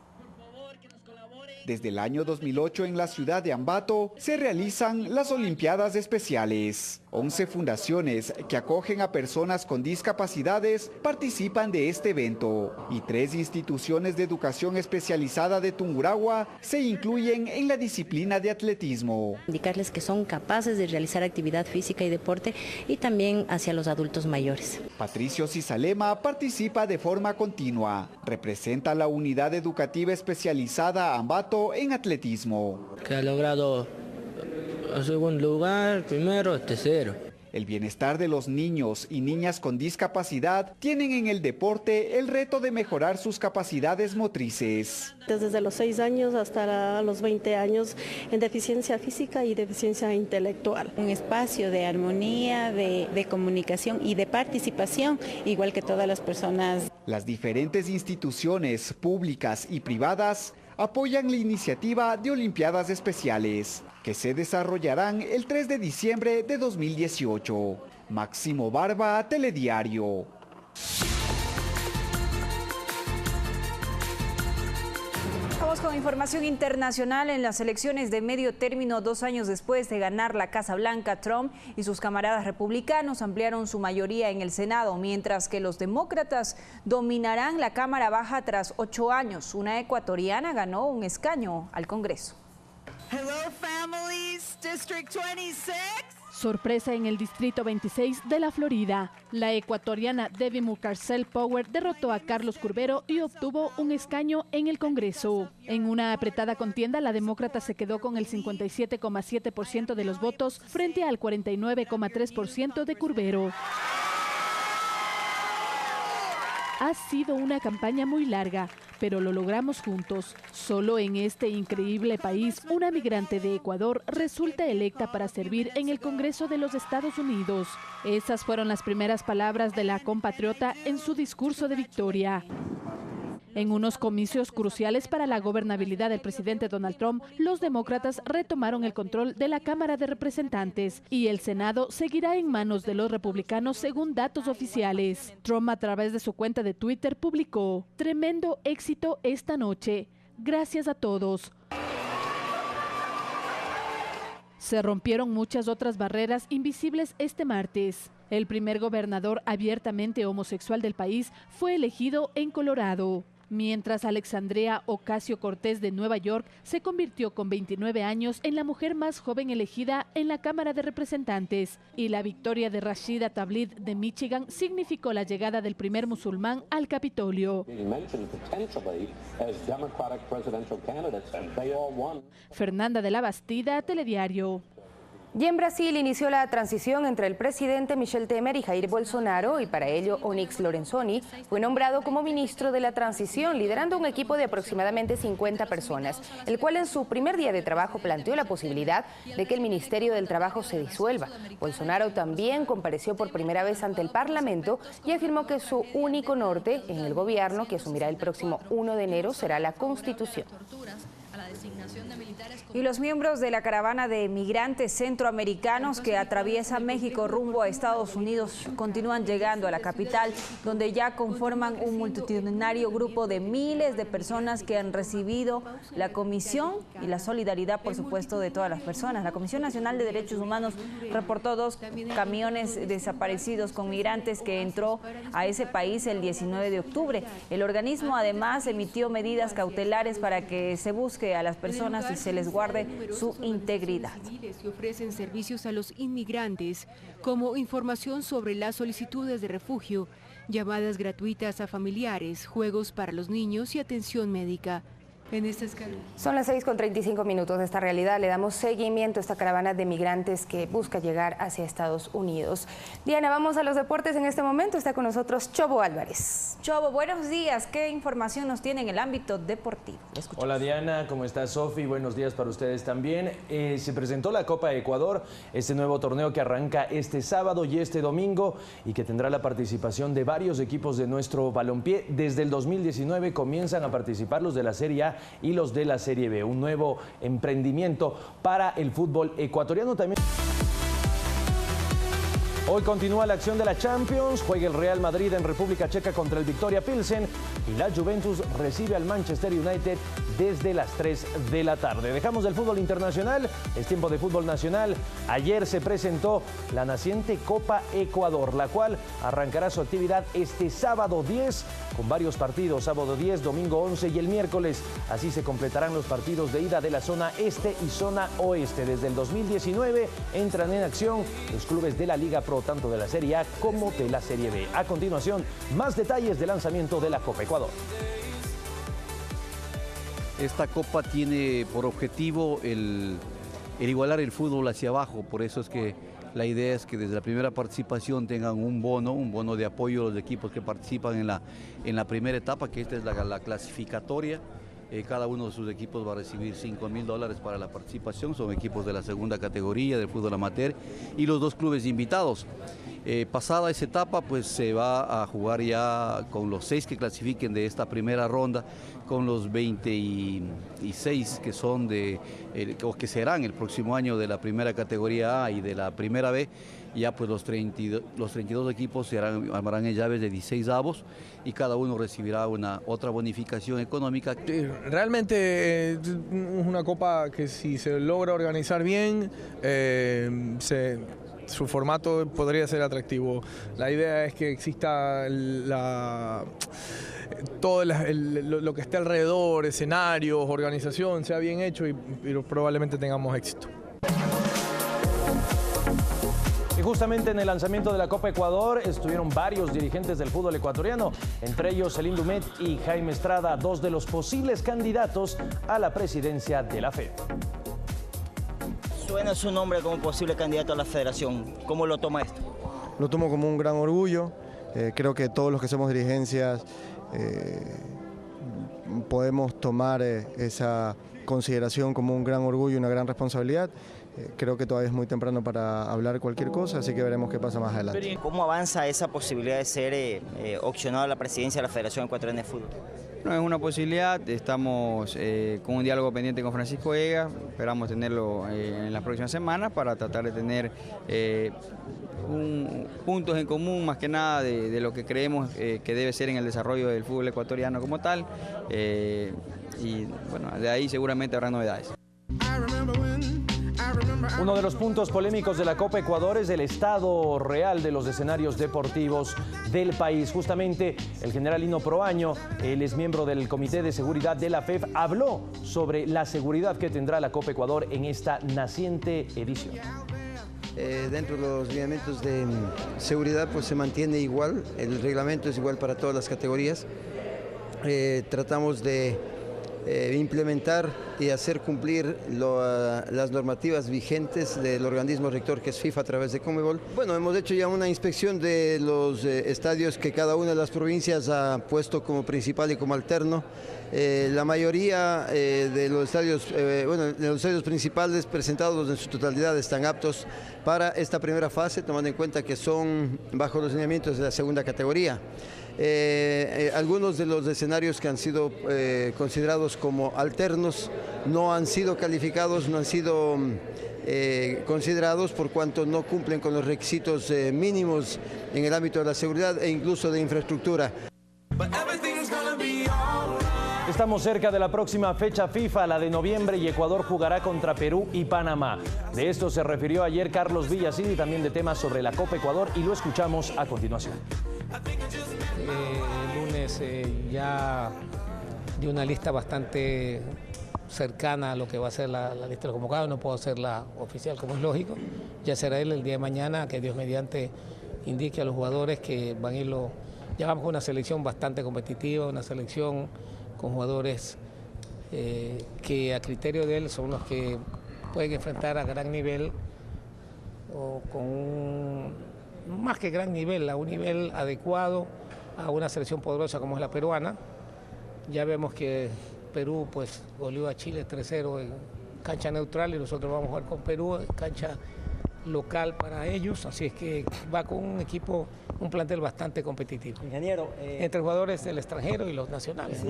Desde el año 2008 en la ciudad de Ambato se realizan las Olimpiadas Especiales. 11 fundaciones que acogen a personas con discapacidades participan de este evento y 3 instituciones de educación especializada de Tungurahua se incluyen en la disciplina de atletismo. Indicarles que son capaces de realizar actividad física y deporte y también hacia los adultos mayores. Patricio Cisalema participa de forma continua. Representa la unidad educativa especializada Ambato en atletismo. Que ha logrado segundo lugar, primero, tercero. El bienestar de los niños y niñas con discapacidad tienen en el deporte el reto de mejorar sus capacidades motrices. Desde los 6 años hasta los 20 años en deficiencia física y deficiencia intelectual. Un espacio de armonía, de comunicación y de participación, igual que todas las personas. Las diferentes instituciones públicas y privadas apoyan la iniciativa de Olimpiadas Especiales, que se desarrollarán el 3 de diciembre de 2018. Máximo Barba, Telediario. Vamos con información internacional. En las elecciones de medio término, 2 años después de ganar la Casa Blanca, Trump y sus camaradas republicanos ampliaron su mayoría en el Senado, mientras que los demócratas dominarán la Cámara Baja tras 8 años. Una ecuatoriana ganó un escaño al Congreso. Hello, families, District 26. Sorpresa en el Distrito 26 de la Florida. La ecuatoriana Debbie Mucarcel Power derrotó a Carlos Curbero y obtuvo un escaño en el Congreso. En una apretada contienda, la demócrata se quedó con el 57,7% de los votos frente al 49,3% de Curbero. Ha sido una campaña muy larga, pero lo logramos juntos. Solo en este increíble país, una migrante de Ecuador resulta electa para servir en el Congreso de los Estados Unidos. Esas fueron las primeras palabras de la compatriota en su discurso de victoria. En unos comicios cruciales para la gobernabilidad del presidente Donald Trump, los demócratas retomaron el control de la Cámara de Representantes y el Senado seguirá en manos de los republicanos según datos oficiales. Trump, a través de su cuenta de Twitter, publicó: "Tremendo éxito esta noche. Gracias a todos". Se rompieron muchas otras barreras invisibles este martes. El primer gobernador abiertamente homosexual del país fue elegido en Colorado, mientras Alexandria Ocasio-Cortez de Nueva York se convirtió con 29 años en la mujer más joven elegida en la Cámara de Representantes, y la victoria de Rashida Tlaib de Michigan significó la llegada del primer musulmán al Capitolio. Fernanda de la Bastida, Telediario. Y en Brasil inició la transición entre el presidente Michel Temer y Jair Bolsonaro, y para ello Onyx Lorenzoni fue nombrado como ministro de la transición, liderando un equipo de aproximadamente 50 personas, el cual en su primer día de trabajo planteó la posibilidad de que el Ministerio del Trabajo se disuelva. Bolsonaro también compareció por primera vez ante el Parlamento y afirmó que su único norte en el gobierno, que asumirá el próximo 1 de enero, será la Constitución. Y los miembros de la caravana de migrantes centroamericanos que atraviesa México rumbo a Estados Unidos continúan llegando a la capital, donde ya conforman un multitudinario grupo de miles de personas que han recibido la comisión y la solidaridad, por supuesto, de todas las personas. La Comisión Nacional de Derechos Humanos reportó 2 camiones desaparecidos con migrantes que entró a ese país el 19 de octubre. El organismo además emitió medidas cautelares para que se busque a las personas y se les guarde su integridad. Que ofrecen servicios a los inmigrantes, como información sobre las solicitudes de refugio, llamadas gratuitas a familiares, juegos para los niños y atención médica. En esta escala. Son las 6:35 de esta realidad. Le damos seguimiento a esta caravana de migrantes que busca llegar hacia Estados Unidos. Diana, vamos a los deportes en este momento. Está con nosotros Chobo Álvarez. Chobo, buenos días. ¿Qué información nos tiene en el ámbito deportivo? Hola Diana, ¿cómo estás, Sofi? Buenos días para ustedes también. Se presentó la Copa Ecuador, este nuevo torneo que arranca este sábado y este domingo y que tendrá la participación de varios equipos de nuestro balompié. Desde el 2019 comienzan a participar los de la Serie A y los de la Serie B, un nuevo emprendimiento para el fútbol ecuatoriano también. Hoy continúa la acción de la Champions, juega el Real Madrid en República Checa contra el Victoria Pilsen y la Juventus recibe al Manchester United desde las 3 de la tarde. Dejamos del fútbol internacional, es tiempo de fútbol nacional. Ayer se presentó la naciente Copa Ecuador, la cual arrancará su actividad este sábado 10 con varios partidos, sábado 10, domingo 11 y el miércoles. Así se completarán los partidos de ida de la zona este y zona oeste. Desde el 2019 entran en acción los clubes de la Liga Pro, tanto de la Serie A como de la Serie B. A continuación, más detalles del lanzamiento de la Copa Ecuador. Esta copa tiene por objetivo el igualar el fútbol hacia abajo, por eso es que la idea es que desde la primera participación tengan un bono de apoyo a los equipos que participan en la primera etapa, que esta es la clasificatoria. Cada uno de sus equipos va a recibir $5.000 para la participación, son equipos de la segunda categoría del fútbol amateur y los 2 clubes invitados. Pasada esa etapa, pues se va a jugar ya con los 6 que clasifiquen de esta primera ronda, con los 26 que son o que serán el próximo año de la primera categoría A y de la primera B. Ya pues los 32 equipos se armarán en llaves de 16avos y cada uno recibirá otra bonificación económica. Realmente es una copa que si se logra organizar bien, su formato podría ser atractivo. La idea es que exista todo lo que esté alrededor, escenarios, organización, sea bien hecho y probablemente tengamos éxito. Y justamente en el lanzamiento de la Copa Ecuador estuvieron varios dirigentes del fútbol ecuatoriano, entre ellos Selim Dumet y Jaime Estrada, 2 de los posibles candidatos a la presidencia de la FED. Suena su nombre como posible candidato a la federación. ¿Cómo lo toma esto? Lo tomo como un gran orgullo. Creo que todos los que somos dirigencias podemos tomar esa consideración como un gran orgullo y una gran responsabilidad. Creo que todavía es muy temprano para hablar cualquier cosa, así que veremos qué pasa más adelante. ¿Cómo avanza esa posibilidad de ser opcionado a la presidencia de la Federación Ecuatoriana de Fútbol? No, es una posibilidad, estamos con un diálogo pendiente con Francisco Ega, esperamos tenerlo en las próximas semanas para tratar de tener puntos en común más que nada de lo que creemos que debe ser en el desarrollo del fútbol ecuatoriano como tal y bueno, de ahí seguramente habrá novedades. Uno de los puntos polémicos de la Copa Ecuador es el estado real de los escenarios deportivos del país. Justamente el general Lino Proaño, él es miembro del Comité de Seguridad de la FEF, habló sobre la seguridad que tendrá la Copa Ecuador en esta naciente edición. Dentro de los lineamientos de seguridad pues se mantiene igual, el reglamento es igual para todas las categorías. Tratamos de implementar y hacer cumplir las normativas vigentes del organismo rector que es FIFA a través de Conmebol. Bueno, hemos hecho ya una inspección de los estadios que cada una de las provincias ha puesto como principal y como alterno. La mayoría de los estadios, de los estadios principales presentados en su totalidad están aptos para esta primera fase, tomando en cuenta que son bajo los lineamientos de la segunda categoría. Algunos de los escenarios que han sido considerados como alternos no han sido calificados, no han sido considerados por cuanto no cumplen con los requisitos mínimos en el ámbito de la seguridad e incluso de infraestructura. Estamos cerca de la próxima fecha FIFA, la de noviembre, y Ecuador jugará contra Perú y Panamá. De esto se refirió ayer Carlos Villacid y también de temas sobre la Copa Ecuador, y lo escuchamos a continuación. El lunes ya de una lista bastante cercana a lo que va a ser la lista de los convocados, no puedo hacerla oficial como es lógico, ya será él el día de mañana que Dios mediante indique a los jugadores que van a irlo. Ya vamos con una selección bastante competitiva, una selección con jugadores que a criterio de él son los que pueden enfrentar a gran nivel o con más que gran nivel, a un nivel adecuado a una selección poderosa como es la peruana. Ya vemos que Perú pues goleó a Chile 3-0 en cancha neutral y nosotros vamos a jugar con Perú en cancha local para ellos, así es que va con un equipo, un plantel bastante competitivo. Ingeniero, entre jugadores del extranjero y los nacionales.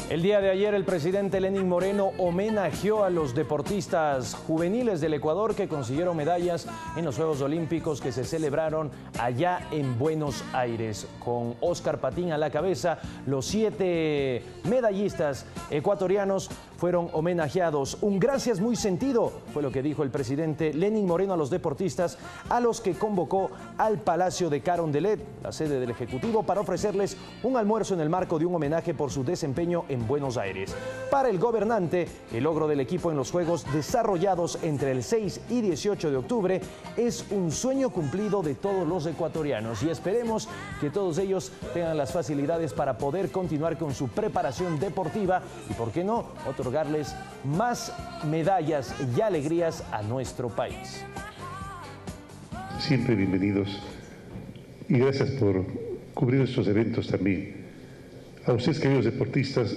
El día de ayer el presidente Lenín Moreno homenajeó a los deportistas juveniles del Ecuador que consiguieron medallas en los Juegos Olímpicos que se celebraron allá en Buenos Aires. Con Óscar Patín a la cabeza, los 7 medallistas ecuatorianos fueron homenajeados. Un gracias muy sentido, fue lo que dijo el presidente Lenín Moreno a los deportistas, a los que convocó al Palacio de Carondelet, la sede del Ejecutivo, para ofrecerles un almuerzo en el marco de un homenaje por su desempeño en Buenos Aires. Para el gobernante, el logro del equipo en los Juegos desarrollados entre el 6 y 18 de octubre es un sueño cumplido de todos los ecuatorianos y esperemos que todos ellos tengan las facilidades para poder continuar con su preparación deportiva y, por qué no, otorgarles más medallas y alegrías a nuestro país. Siempre bienvenidos y gracias por cubrir estos eventos también. A ustedes, queridos deportistas,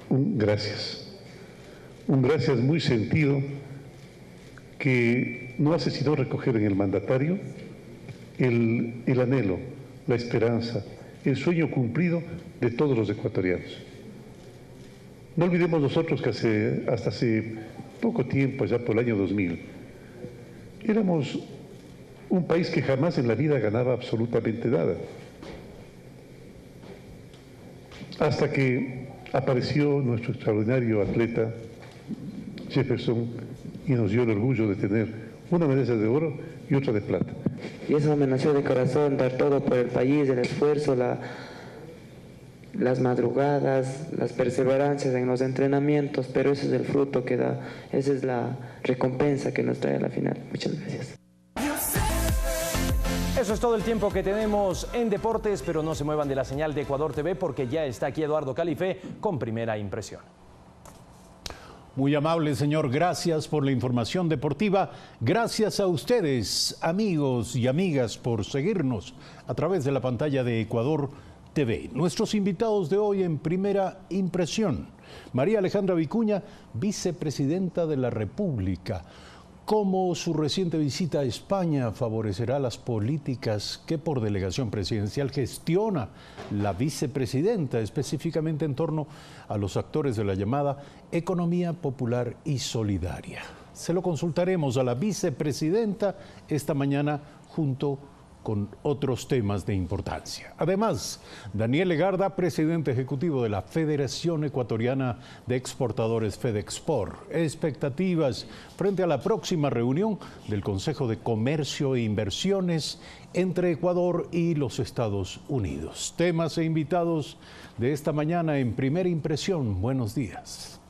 un gracias muy sentido que no hace sino recoger en el mandatario el anhelo, la esperanza, el sueño cumplido de todos los ecuatorianos. No olvidemos nosotros que hasta hace poco tiempo, ya por el año 2000, éramos un país que jamás en la vida ganaba absolutamente nada. Hasta que apareció nuestro extraordinario atleta Jefferson y nos dio el orgullo de tener una medalla de oro y otra de plata. Y eso me nació de corazón, dar todo por el país, el esfuerzo, las madrugadas, las perseverancias en los entrenamientos, pero ese es el fruto que da, esa es la recompensa que nos trae a la final. Muchas gracias. Eso es todo el tiempo que tenemos en deportes, pero no se muevan de la señal de Ecuador TV porque ya está aquí Eduardo Califé con Primera Impresión. Muy amable, señor. Gracias por la información deportiva. Gracias a ustedes, amigos y amigas, por seguirnos a través de la pantalla de Ecuador TV. Nuestros invitados de hoy en Primera Impresión. María Alejandra Vicuña, vicepresidenta de la República. ¿Cómo su reciente visita a España favorecerá las políticas que por delegación presidencial gestiona la vicepresidenta, específicamente en torno a los actores de la llamada economía popular y solidaria? Se lo consultaremos a la vicepresidenta esta mañana junto con otros temas de importancia. Además, Daniel Legarda, presidente ejecutivo de la Federación Ecuatoriana de Exportadores FEDEXPOR. Expectativas frente a la próxima reunión del Consejo de Comercio e Inversiones entre Ecuador y los Estados Unidos. Temas e invitados de esta mañana en Primera Impresión. Buenos días.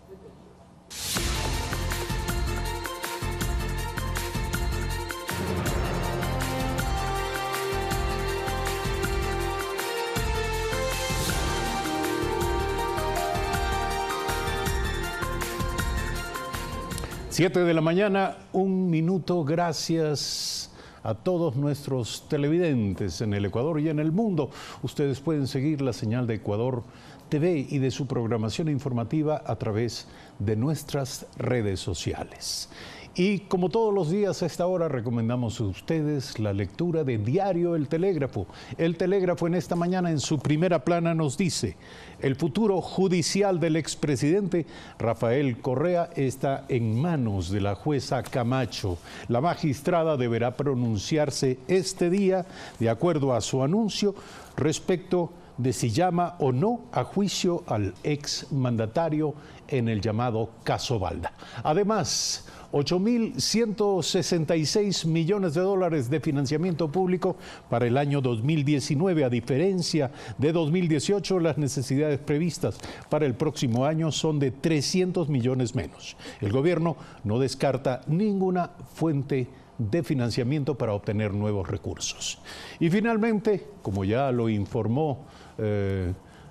7 de la mañana, 1 minuto. Gracias a todos nuestros televidentes en el Ecuador y en el mundo. Ustedes pueden seguir la señal de Ecuador TV y de su programación informativa a través de nuestras redes sociales. Y como todos los días a esta hora recomendamos a ustedes la lectura de Diario El Telégrafo. El Telégrafo en esta mañana en su primera plana nos dice: el futuro judicial del expresidente Rafael Correa está en manos de la jueza Camacho. La magistrada deberá pronunciarse este día, de acuerdo a su anuncio, respecto de si llama o no a juicio al exmandatario en el llamado caso Balda. Además, 8.166 millones de dólares de financiamiento público para el año 2019. A diferencia de 2018, las necesidades previstas para el próximo año son de 300 millones menos. El gobierno no descarta ninguna fuente de financiamiento para obtener nuevos recursos. Y finalmente, como ya lo informó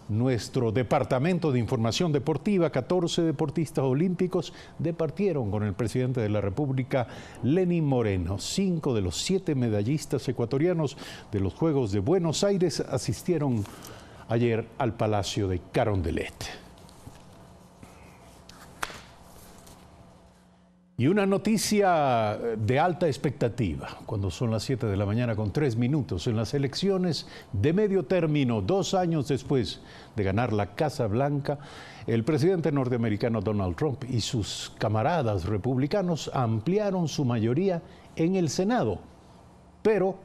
nuestro Departamento de Información Deportiva, 14 deportistas olímpicos departieron con el presidente de la República, Lenín Moreno. 5 de los 7 medallistas ecuatorianos de los Juegos de Buenos Aires asistieron ayer al Palacio de Carondelet. Y una noticia de alta expectativa, cuando son las 7 de la mañana con 3 minutos, en las elecciones de medio término, 2 años después de ganar la Casa Blanca, el presidente norteamericano Donald Trump y sus camaradas republicanos ampliaron su mayoría en el Senado, pero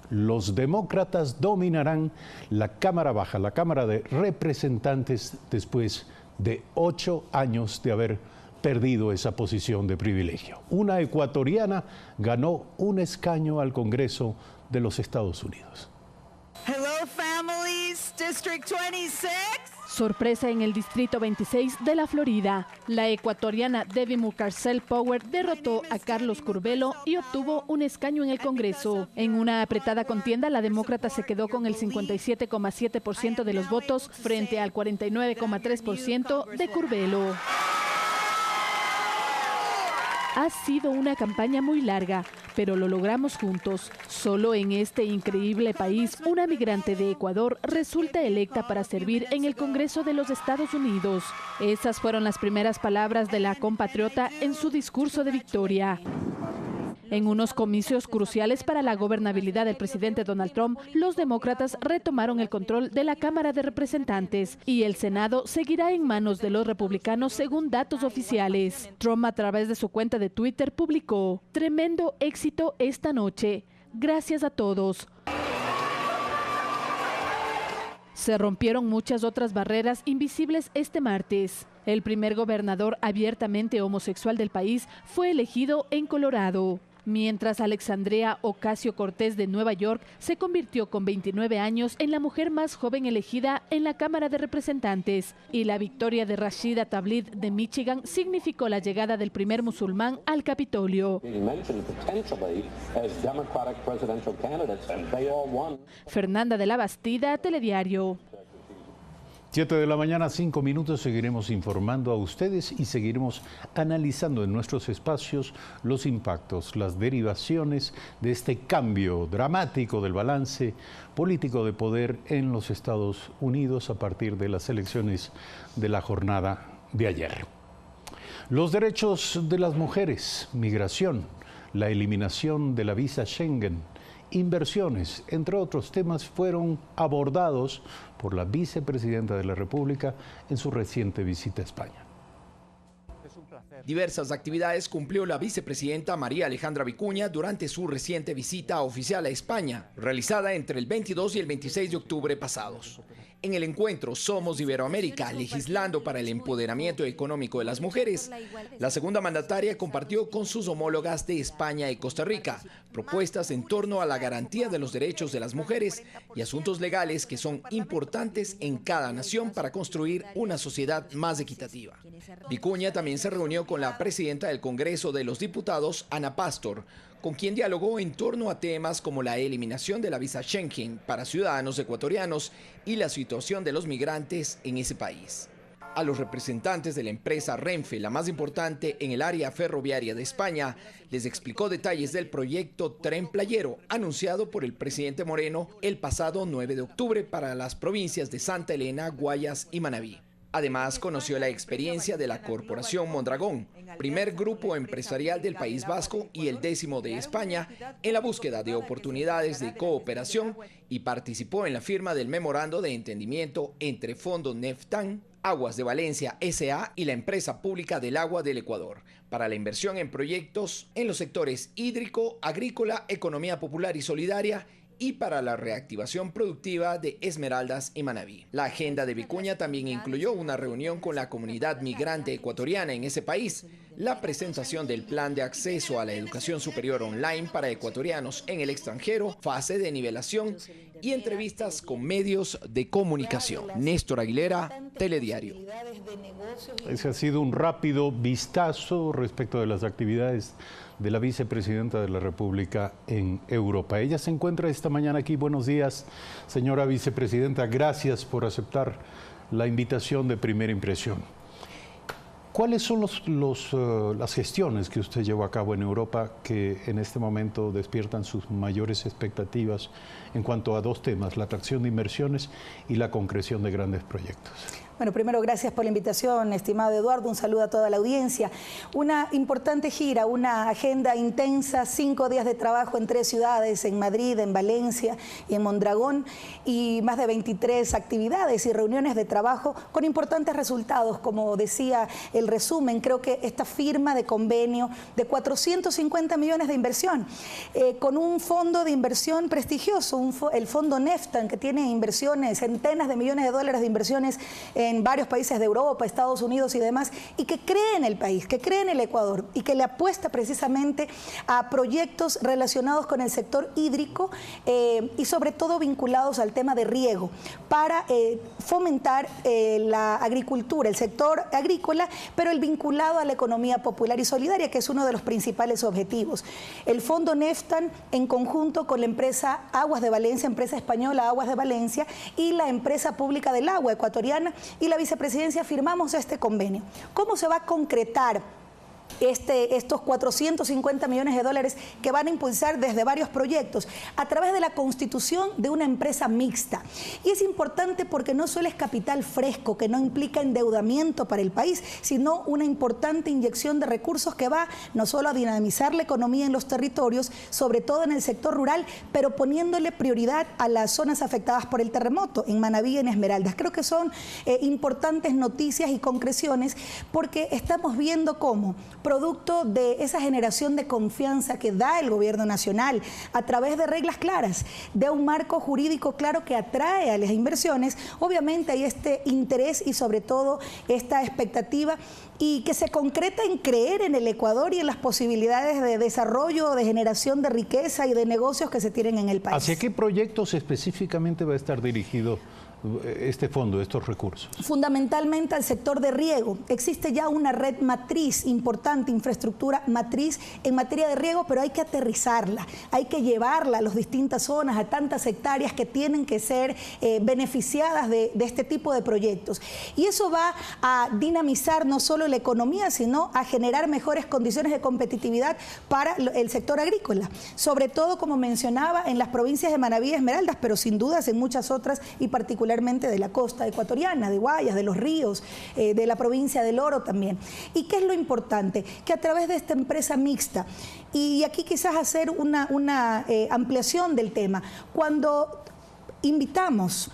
los demócratas dominarán la Cámara Baja, la Cámara de Representantes, después de 8 años de haber perdido esa posición de privilegio. Una ecuatoriana ganó un escaño al Congreso de los Estados Unidos. Hello families, District 26. Sorpresa en el Distrito 26 de la Florida. La ecuatoriana Debbie Mucarsel Power derrotó a Carlos Curbelo y obtuvo un escaño en el Congreso. En una apretada contienda, la demócrata se quedó con el 57,7% de los votos frente al 49,3% de Curbelo. Ha sido una campaña muy larga, pero lo logramos juntos. Solo en este increíble país, una migrante de Ecuador resulta electa para servir en el Congreso de los Estados Unidos. Esas fueron las primeras palabras de la compatriota en su discurso de victoria. En unos comicios cruciales para la gobernabilidad del presidente Donald Trump, los demócratas retomaron el control de la Cámara de Representantes y el Senado seguirá en manos de los republicanos según datos oficiales. Trump, a través de su cuenta de Twitter, publicó: tremendo éxito esta noche. Gracias a todos. Se rompieron muchas otras barreras invisibles este martes. El primer gobernador abiertamente homosexual del país fue elegido en Colorado, mientras Alexandria Ocasio-Cortez de Nueva York se convirtió con 29 años en la mujer más joven elegida en la Cámara de Representantes, y la victoria de Rashida Tlaib de Michigan significó la llegada del primer musulmán al Capitolio. Fernanda de la Bastida, Telediario. 7 de la mañana, 5 minutos, seguiremos informando a ustedes y seguiremos analizando en nuestros espacios los impactos, las derivaciones de este cambio dramático del balance político de poder en los Estados Unidos a partir de las elecciones de la jornada de ayer. Los derechos de las mujeres, migración, la eliminación de la visa Schengen, inversiones, entre otros temas, fueron abordados por la vicepresidenta de la República en su reciente visita a España. Diversas actividades cumplió la vicepresidenta María Alejandra Vicuña durante su reciente visita oficial a España, realizada entre el 22 y el 26 de octubre pasados. En el encuentro Somos Iberoamérica, legislando para el empoderamiento económico de las mujeres, la segunda mandataria compartió con sus homólogas de España y Costa Rica propuestas en torno a la garantía de los derechos de las mujeres y asuntos legales que son importantes en cada nación para construir una sociedad más equitativa. Vicuña también se reunió con la presidenta del Congreso de los Diputados, Ana Pastor, con quien dialogó en torno a temas como la eliminación de la visa Schengen para ciudadanos ecuatorianos y la situación de los migrantes en ese país. A los representantes de la empresa Renfe, la más importante en el área ferroviaria de España, les explicó detalles del proyecto Tren Playero, anunciado por el presidente Moreno el pasado 9 de octubre para las provincias de Santa Elena, Guayas y Manabí. Además, conoció la experiencia de la Corporación Mondragón, primer grupo empresarial del País Vasco y el 10º de España, en la búsqueda de oportunidades de cooperación, y participó en la firma del memorando de entendimiento entre Fondo Neftan, Aguas de Valencia S.A. y la Empresa Pública del Agua del Ecuador, para la inversión en proyectos en los sectores hídrico, agrícola, economía popular y solidaria, y para la reactivación productiva de Esmeraldas y Manabí. La agenda de Vicuña también incluyó una reunión con la comunidad migrante ecuatoriana en ese país, la presentación del plan de acceso a la educación superior online para ecuatorianos en el extranjero, fase de nivelación y entrevistas con medios de comunicación. Néstor Aguilera, Telediario. Ese ha sido un rápido vistazo respecto de las actividades de la vicepresidenta de la República en Europa. Ella se encuentra esta mañana aquí. Buenos días, señora vicepresidenta. Gracias por aceptar la invitación de Primera Impresión. ¿Cuáles son las gestiones que usted llevó a cabo en Europa que en este momento despiertan sus mayores expectativas en cuanto a dos temas, la atracción de inversiones y la concreción de grandes proyectos? Bueno, primero, gracias por la invitación, estimado Eduardo. Un saludo a toda la audiencia. Una importante gira, una agenda intensa, 5 días de trabajo en 3 ciudades, en Madrid, en Valencia y en Mondragón, y más de 23 actividades y reuniones de trabajo con importantes resultados. Como decía el resumen, creo que esta firma de convenio de 450 millones de inversión, con un fondo de inversión prestigioso, el fondo Neftan, que tiene inversiones, centenas de millones de dólares de inversiones en varios países de Europa, Estados Unidos y demás, y que cree en el país, que cree en el Ecuador y que le apuesta precisamente a proyectos relacionados con el sector hídrico y sobre todo vinculados al tema de riego para fomentar la agricultura, el sector agrícola, pero el vinculado a la economía popular y solidaria, que es uno de los principales objetivos. El fondo Neftan, en conjunto con la empresa Aguas de Valencia, empresa española Aguas de Valencia, y la empresa pública del agua ecuatoriana y la vicepresidencia, firmamos este convenio. ¿Cómo se va a concretar estos 450 millones de dólares que van a impulsar desde varios proyectos? A través de la constitución de una empresa mixta. Y es importante porque no solo es capital fresco, que no implica endeudamiento para el país, sino una importante inyección de recursos que va no solo a dinamizar la economía en los territorios, sobre todo en el sector rural, pero poniéndole prioridad a las zonas afectadas por el terremoto, en Manabí y en Esmeraldas. Creo que son importantes noticias y concreciones, porque estamos viendo cómo, producto de esa generación de confianza que da el gobierno nacional a través de reglas claras, de un marco jurídico claro que atrae a las inversiones, obviamente hay este interés y sobre todo esta expectativa, y que se concreta en creer en el Ecuador y en las posibilidades de desarrollo, de generación de riqueza y de negocios que se tienen en el país. ¿Hacia qué proyectos específicamente va a estar dirigido este fondo, estos recursos? Fundamentalmente al sector de riego. Existe ya una red matriz importante, infraestructura matriz en materia de riego, pero hay que aterrizarla, hay que llevarla a las distintas zonas, a tantas hectáreas que tienen que ser beneficiadas de este tipo de proyectos. Y eso va a dinamizar no solo la economía, sino a generar mejores condiciones de competitividad para el sector agrícola, sobre todo, como mencionaba, en las provincias de Manabí y Esmeraldas, pero sin dudas en muchas otras, y particularmente de la costa ecuatoriana, de Guayas, de los ríos, de la provincia del Oro también. ¿Y qué es lo importante? Que a través de esta empresa mixta, y aquí quizás hacer una ampliación del tema, cuando invitamos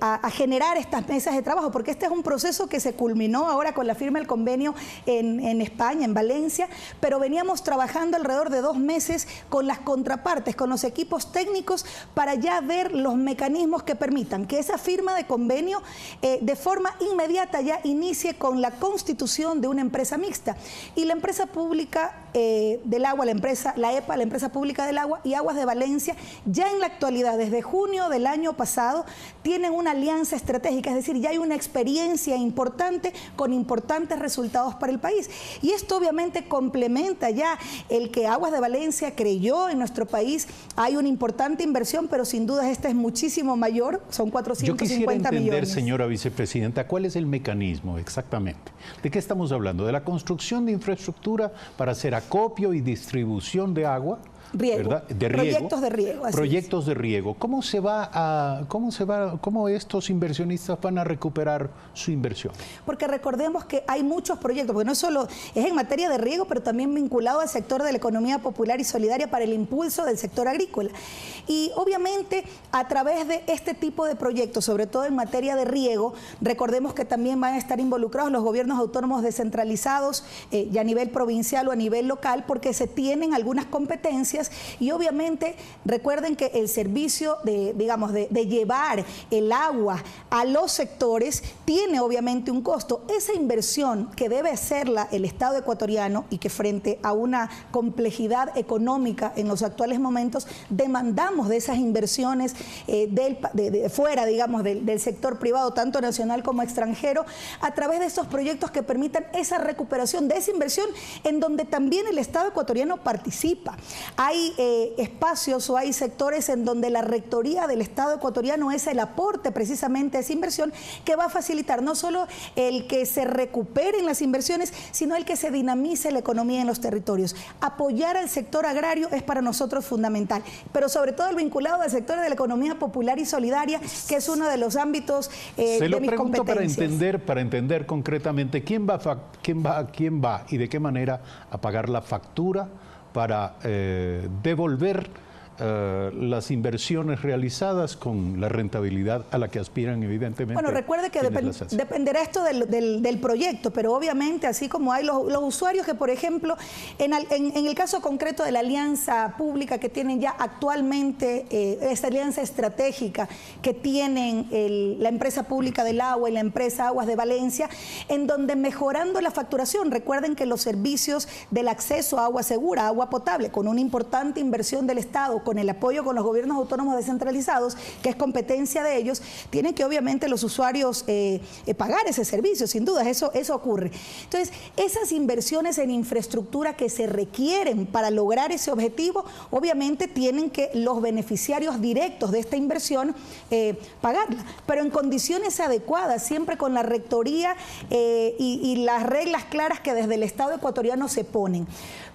a generar estas mesas de trabajo, porque este es un proceso que se culminó ahora con la firma del convenio en España, en Valencia, pero veníamos trabajando alrededor de 2 meses con las contrapartes, con los equipos técnicos, para ya ver los mecanismos que permitan que esa firma de convenio de forma inmediata ya inicie con la constitución de una empresa mixta. Y la empresa pública del agua, la EPA, la empresa pública del agua, y Aguas de Valencia, ya en la actualidad, desde junio del año pasado, tienen una alianza estratégica, es decir, ya hay una experiencia importante con importantes resultados para el país. Y esto obviamente complementa ya el que Aguas de Valencia creyó en nuestro país. Hay una importante inversión, pero sin duda esta es muchísimo mayor, son 450 millones. Yo quisiera entender, millones. Señora vicepresidenta, ¿cuál es el mecanismo exactamente? ¿De qué estamos hablando? ¿De la construcción de infraestructura para hacer acopio y distribución de agua? Riego, de riego, proyectos de riego. Proyectos de riego. ¿Cómo estos inversionistas van a recuperar su inversión? Porque recordemos que hay muchos proyectos, porque no solo es en materia de riego, pero también vinculado al sector de la economía popular y solidaria para el impulso del sector agrícola. Y obviamente a través de este tipo de proyectos, sobre todo en materia de riego, recordemos que también van a estar involucrados los gobiernos autónomos descentralizados, ya a nivel provincial o a nivel local, porque se tienen algunas competencias. Y obviamente recuerden que el servicio de llevar el agua a los sectores tiene obviamente un costo. Esa inversión que debe hacerla el Estado ecuatoriano y que frente a una complejidad económica en los actuales momentos demandamos de esas inversiones fuera, digamos, del sector privado, tanto nacional como extranjero, a través de estos proyectos que permitan esa recuperación de esa inversión en donde también el Estado ecuatoriano participa. Hay espacios o hay sectores en donde la rectoría del Estado ecuatoriano es el aporte precisamente a esa inversión que va a facilitar no solo el que se recuperen las inversiones, sino el que se dinamice la economía en los territorios. Apoyar al sector agrario es para nosotros fundamental, pero sobre todo el vinculado al sector de la economía popular y solidaria, que es uno de los ámbitos de mis competencias. Para entender concretamente quién va y de qué manera a pagar la factura para devolver las inversiones realizadas con la rentabilidad a la que aspiran evidentemente. Bueno, recuerde que dependerá esto del proyecto, pero obviamente así como hay los usuarios que, por ejemplo, en el caso concreto de la alianza pública que tienen ya actualmente, esta alianza estratégica que tienen la empresa pública del agua y la empresa Aguas de Valencia, en donde mejorando la facturación, recuerden que los servicios del acceso a agua segura, agua potable, con una importante inversión del Estado, con el apoyo con los gobiernos autónomos descentralizados, que es competencia de ellos, tienen que obviamente los usuarios pagar ese servicio, sin duda, eso ocurre. Entonces, esas inversiones en infraestructura que se requieren para lograr ese objetivo, obviamente tienen que los beneficiarios directos de esta inversión pagarla, pero en condiciones adecuadas, siempre con la rectoría y las reglas claras que desde el Estado ecuatoriano se ponen.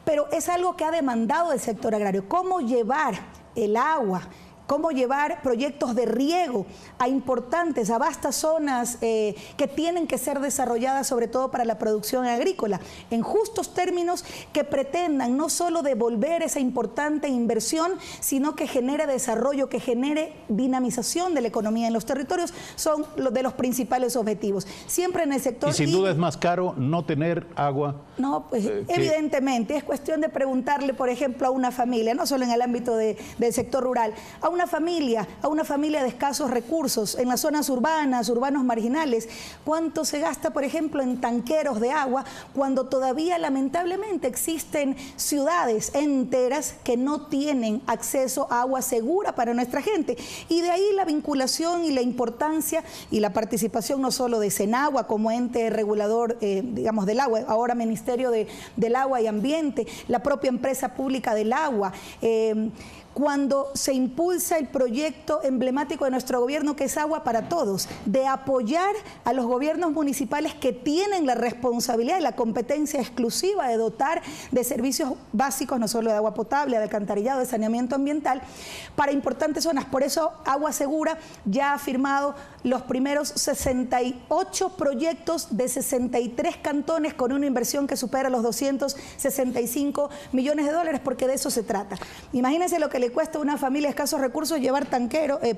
Pero es algo que ha demandado el sector agrario. ¿Cómo llevar el agua? ¿Cómo llevar proyectos de riego a importantes, a vastas zonas que tienen que ser desarrolladas sobre todo para la producción agrícola, en justos términos que pretendan no solo devolver esa importante inversión, sino que genere desarrollo, que genere dinamización de la economía en los territorios? Son de los principales objetivos. Siempre en el sector... Y sin duda es más caro no tener agua. No, pues evidentemente, es cuestión de preguntarle, por ejemplo, a una familia, no solo en el ámbito del sector rural, a una familia de escasos recursos en las zonas urbanos marginales, ¿cuánto se gasta, por ejemplo, en tanqueros de agua cuando todavía lamentablemente existen ciudades enteras que no tienen acceso a agua segura para nuestra gente? Y de ahí la vinculación y la importancia y la participación no solo de Senagua como ente regulador, digamos, del agua, ahora Ministerio del Agua y Ambiente, la propia empresa pública del agua, cuando se impulsa el proyecto emblemático de nuestro gobierno, que es Agua para Todos, de apoyar a los gobiernos municipales que tienen la responsabilidad y la competencia exclusiva de dotar de servicios básicos, no solo de agua potable, de alcantarillado, de saneamiento ambiental, para importantes zonas. Por eso Agua Segura ya ha firmado los primeros 68 proyectos de 63 cantones con una inversión que supera los 265 millones de dólares, porque de eso se trata. Imagínense lo que le cuesta a una familia de escasos recursos llevar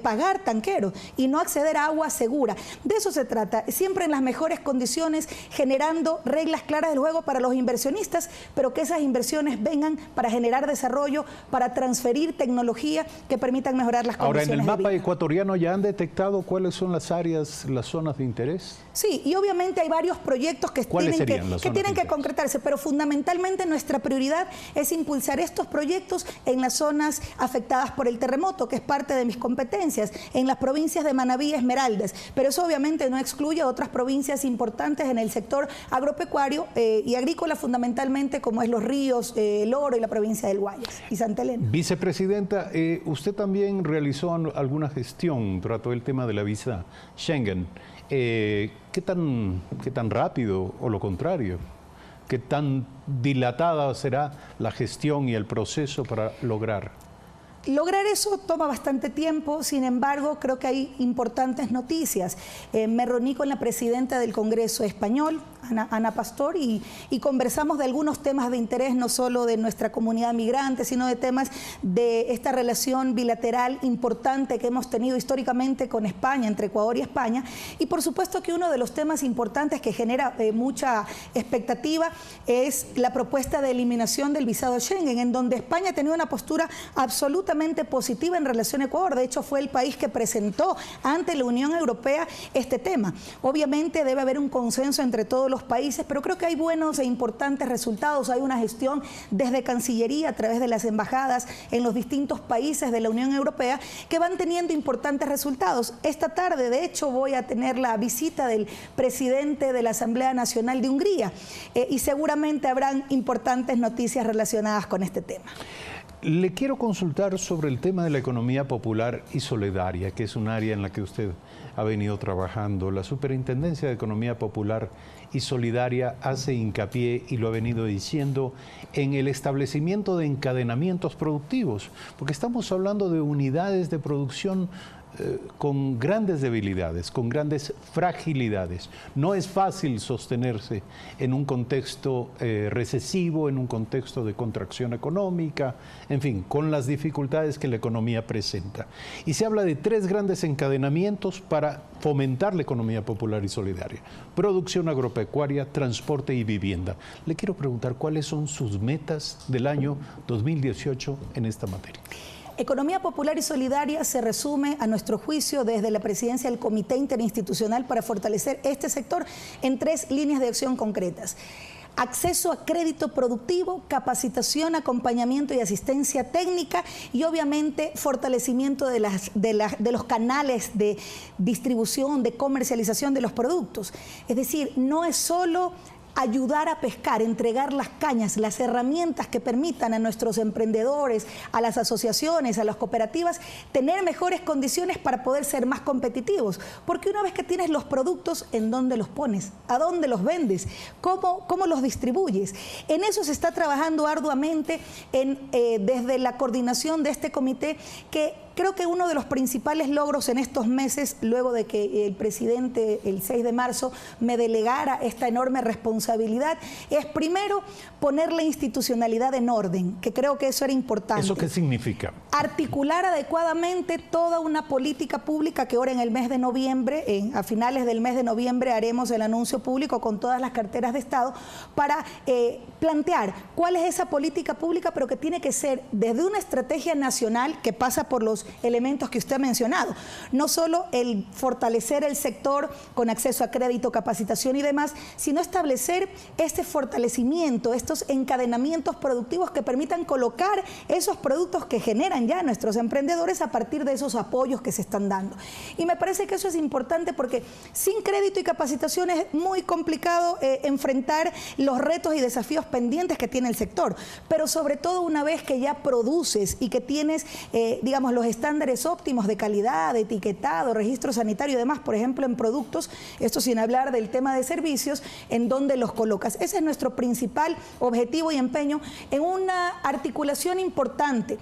pagar tanquero y no acceder a agua segura. De eso se trata, siempre en las mejores condiciones, generando reglas claras del juego para los inversionistas, pero que esas inversiones vengan para generar desarrollo, para transferir tecnología que permitan mejorar las condiciones. Ahora, en el mapa ecuatoriano ya han detectado cuáles son las áreas, las zonas de interés. Sí, y obviamente hay varios proyectos que tienen que concretarse, pero fundamentalmente nuestra prioridad es impulsar estos proyectos en las zonas afectadas por el terremoto, que es parte de mis competencias, en las provincias de Manabí y Esmeraldas, pero eso obviamente no excluye a otras provincias importantes en el sector agropecuario y agrícola fundamentalmente, como es Los Ríos, El Oro y la provincia del Guayas y Santa Elena. Vicepresidenta, usted también realizó alguna gestión, trató el tema de la visa Schengen. ¿Qué tan rápido o lo contrario? ¿Qué tan dilatada será la gestión y el proceso para lograr? Lograr eso toma bastante tiempo, sin embargo, creo que hay importantes noticias. Me reuní con la presidenta del Congreso Español, Ana Pastor, y conversamos de algunos temas de interés, no solo de nuestra comunidad migrante, sino de temas de esta relación bilateral importante que hemos tenido históricamente con España, entre Ecuador y España. Y por supuesto que uno de los temas importantes que genera mucha expectativa es la propuesta de eliminación del visado Schengen, en donde España ha tenido una postura absolutamente positiva en relación a Ecuador. De hecho, fue el país que presentó ante la Unión Europea este tema. Obviamente debe haber un consenso entre todos los países, pero creo que hay buenos e importantes resultados. Hay una gestión desde Cancillería a través de las embajadas en los distintos países de la Unión Europea que van teniendo importantes resultados. Esta tarde, de hecho, voy a tener la visita del presidente de la Asamblea Nacional de Hungría y seguramente habrán importantes noticias relacionadas con este tema. Le quiero consultar sobre el tema de la economía popular y solidaria, que es un área en la que usted ha venido trabajando. La Superintendencia de Economía Popular y Solidaria hace hincapié, y lo ha venido diciendo, en el establecimiento de encadenamientos productivos, porque estamos hablando de unidades de producción con grandes debilidades, con grandes fragilidades. No es fácil sostenerse en un contexto recesivo, en un contexto de contracción económica, en fin, con las dificultades que la economía presenta. Y se habla de 3 grandes encadenamientos para fomentar la economía popular y solidaria: producción agropecuaria, transporte y vivienda. Le quiero preguntar cuáles son sus metas del año 2018 en esta materia. Economía popular y solidaria se resume, a nuestro juicio, desde la presidencia del Comité Interinstitucional para fortalecer este sector en 3 líneas de acción concretas: acceso a crédito productivo, capacitación, acompañamiento y asistencia técnica, y obviamente fortalecimiento de los canales de distribución, de comercialización de los productos. Es decir, no es solo ayudar a pescar, entregar las cañas, las herramientas que permitan a nuestros emprendedores, a las asociaciones, a las cooperativas, tener mejores condiciones para poder ser más competitivos. Porque una vez que tienes los productos, ¿en dónde los pones? ¿A dónde los vendes? ¿Cómo los distribuyes? En eso se está trabajando arduamente desde la coordinación de este comité, que creo que uno de los principales logros en estos meses, luego de que el presidente el 6 de marzo me delegara esta enorme responsabilidad, es primero poner la institucionalidad en orden, que creo que eso era importante. ¿Eso qué significa? Articular adecuadamente toda una política pública que ahora en el mes de noviembre, a finales del mes de noviembre, haremos el anuncio público con todas las carteras de Estado para plantear cuál es esa política pública, pero que tiene que ser desde una estrategia nacional que pasa por los elementos que usted ha mencionado. No solo el fortalecer el sector con acceso a crédito, capacitación y demás, sino establecer este fortalecimiento, estos encadenamientos productivos que permitan colocar esos productos que generan ya nuestros emprendedores a partir de esos apoyos que se están dando. Y me parece que eso es importante porque sin crédito y capacitación es muy complicado enfrentar los retos y desafíos pendientes que tiene el sector. Pero sobre todo una vez que ya produces y que tienes, digamos, los estándares óptimos de calidad, de etiquetado, registro sanitario y demás, por ejemplo, en productos, esto sin hablar del tema de servicios, en donde los colocas. Ese es nuestro principal objetivo y empeño en una articulación importante.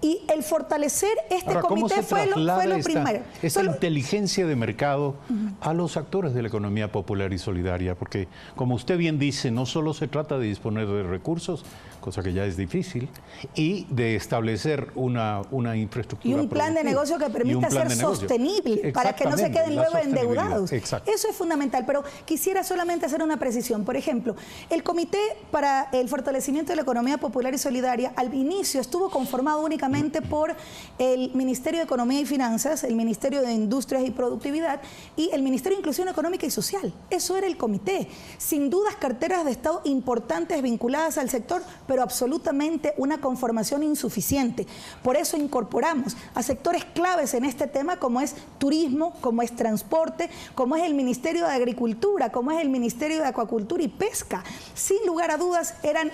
Y el fortalecer este comité fue lo primero. Esta inteligencia de mercado a los actores de la economía popular y solidaria, porque como usted bien dice, no solo se trata de disponer de recursos, cosa que ya es difícil, y de establecer una infraestructura y un plan de negocio que permita ser sostenible para que no se queden luego endeudados. Exacto. Eso es fundamental, pero quisiera solamente hacer una precisión. Por ejemplo, el Comité para el Fortalecimiento de la Economía Popular y Solidaria al inicio estuvo conformado únicamente conjuntamente por el Ministerio de Economía y Finanzas, el Ministerio de Industrias y Productividad y el Ministerio de Inclusión Económica y Social. Eso era el comité. Sin dudas, carteras de Estado importantes vinculadas al sector, pero absolutamente una conformación insuficiente. Por eso incorporamos a sectores claves en este tema, como es turismo, como es transporte, como es el Ministerio de Agricultura, como es el Ministerio de Acuacultura y Pesca. Sin lugar a dudas, eran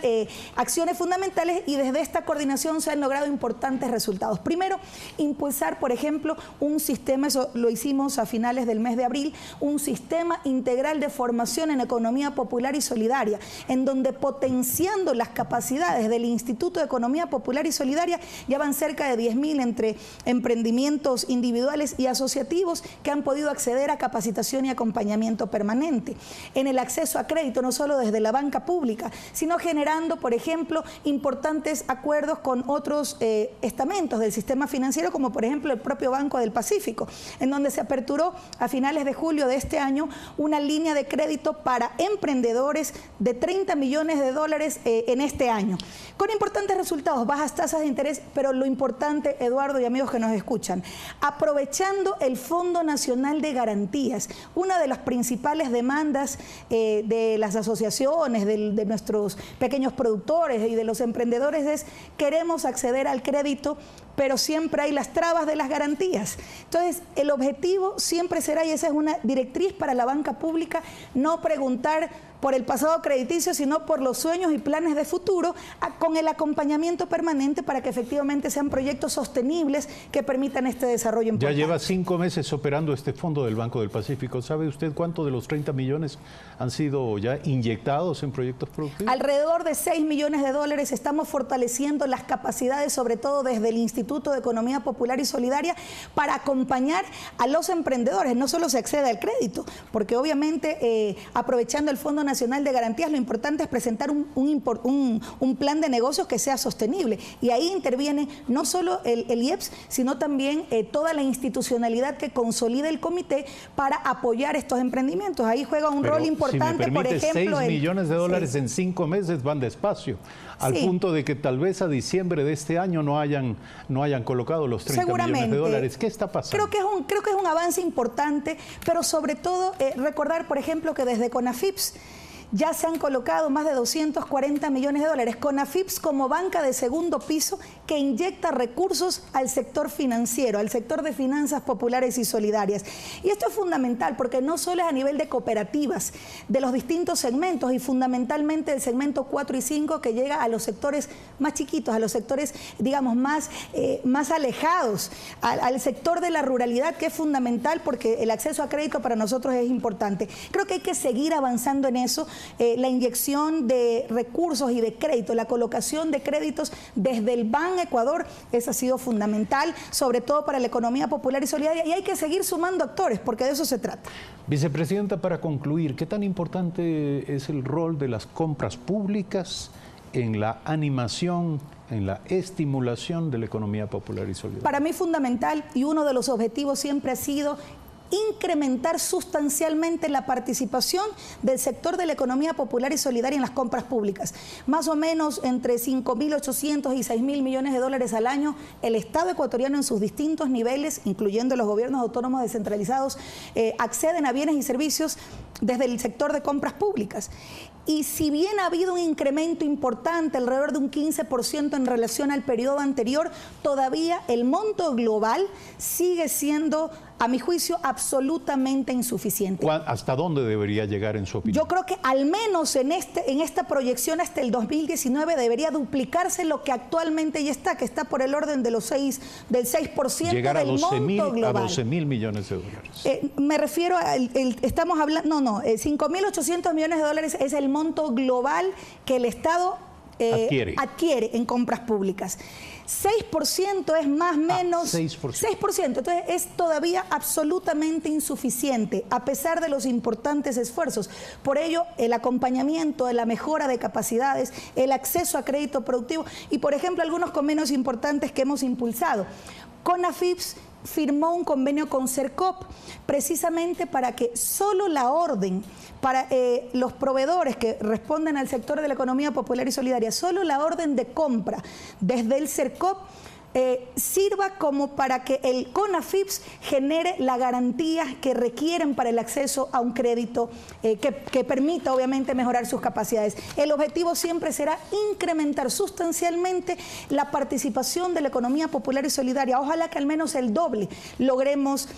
acciones fundamentales y desde esta coordinación se han logrado importantes resultados. Primero, impulsar, por ejemplo, un sistema, eso lo hicimos a finales del mes de abril, un sistema integral de formación en economía popular y solidaria, en donde potenciando las capacidades del Instituto de Economía Popular y Solidaria, ya van cerca de 10.000 entre emprendimientos individuales y asociativos que han podido acceder a capacitación y acompañamiento permanente. En el acceso a crédito, no solo desde la banca pública, sino generando, por ejemplo, importantes acuerdos con otros estamentos del sistema financiero, como por ejemplo el propio Banco del Pacífico, en donde se aperturó a finales de julio de este año una línea de crédito para emprendedores de 30 millones de dólares en este año, con importantes resultados, bajas tasas de interés, pero lo importante, Eduardo y amigos que nos escuchan, aprovechando el Fondo Nacional de Garantías, una de las principales demandas de las asociaciones, de nuestros pequeños productores y de los emprendedores es: queremos acceder al crédito, pero siempre hay las trabas de las garantías. Entonces, el objetivo siempre será, y esa es una directriz para la banca pública, no preguntar por el pasado crediticio, sino por los sueños y planes de futuro, con el acompañamiento permanente para que efectivamente sean proyectos sostenibles que permitan este desarrollo importante. Ya lleva 5 meses operando este fondo del Banco del Pacífico. ¿Sabe usted cuánto de los 30 millones han sido ya inyectados en proyectos productivos? Alrededor de 6 millones de dólares. Estamos fortaleciendo las capacidades, sobre todo desde el Instituto de Economía Popular y Solidaria, para acompañar a los emprendedores. No solo se accede al crédito, porque obviamente aprovechando el Fondo Nacional de Garantías, lo importante es presentar un plan de negocios que sea sostenible. Y ahí interviene no solo el IEPS, sino también toda la institucionalidad que consolida el comité para apoyar estos emprendimientos. Ahí juega un rol importante, si me permite, por ejemplo... 6 millones de dólares en 5 meses van despacio, al punto de que tal vez a diciembre de este año no hayan colocado los 30 millones de dólares. ¿Qué está pasando? Creo que es un avance importante, pero sobre todo recordar, por ejemplo, que desde CONAFIPS ya se han colocado más de 240 millones de dólares. CONAFIPS como banca de segundo piso que inyecta recursos al sector financiero, al sector de finanzas populares y solidarias. Y esto es fundamental porque no solo es a nivel de cooperativas, de los distintos segmentos y fundamentalmente el segmento 4 y 5 que llega a los sectores más chiquitos, a los sectores, digamos, más alejados, al sector de la ruralidad, que es fundamental porque el acceso a crédito para nosotros es importante. Creo que hay que seguir avanzando en eso. La inyección de recursos y de crédito, la colocación de créditos desde el Ban Ecuador, eso ha sido fundamental, sobre todo para la economía popular y solidaria, y hay que seguir sumando actores, porque de eso se trata. Vicepresidenta, para concluir, ¿qué tan importante es el rol de las compras públicas en la animación, en la estimulación de la economía popular y solidaria? Para mí fundamental, y uno de los objetivos siempre ha sido incrementar sustancialmente la participación del sector de la economía popular y solidaria en las compras públicas. Más o menos entre 5.800 y 6.000 millones de dólares al año, el Estado ecuatoriano en sus distintos niveles, incluyendo los gobiernos autónomos descentralizados, acceden a bienes y servicios desde el sector de compras públicas. Y si bien ha habido un incremento importante, alrededor de un 15% en relación al periodo anterior, todavía el monto global sigue siendo, a mi juicio, absolutamente insuficiente. ¿Hasta dónde debería llegar en su opinión? Yo creo que al menos en esta proyección hasta el 2019 debería duplicarse lo que actualmente ya está, que está por el orden de del 6% llegar del monto global. A 12.000 millones de dólares. Me refiero a, estamos hablando, 5.800 millones de dólares es el monto global que el Estado adquiere en compras públicas. 6% es más o menos 6%, entonces es todavía absolutamente insuficiente a pesar de los importantes esfuerzos. Por ello, el acompañamiento de la mejora de capacidades, el acceso a crédito productivo y, por ejemplo, algunos convenios importantes que hemos impulsado. CONAFIPS firmó un convenio con CERCOP precisamente para que solo la orden para los proveedores que responden al sector de la economía popular y solidaria, solo la orden de compra desde el CERCOP sirva como para que el CONAFIPS genere la garantía que requieren para el acceso a un crédito que permita obviamente mejorar sus capacidades. El objetivo siempre será incrementar sustancialmente la participación de la economía popular y solidaria. Ojalá que al menos el doble logremos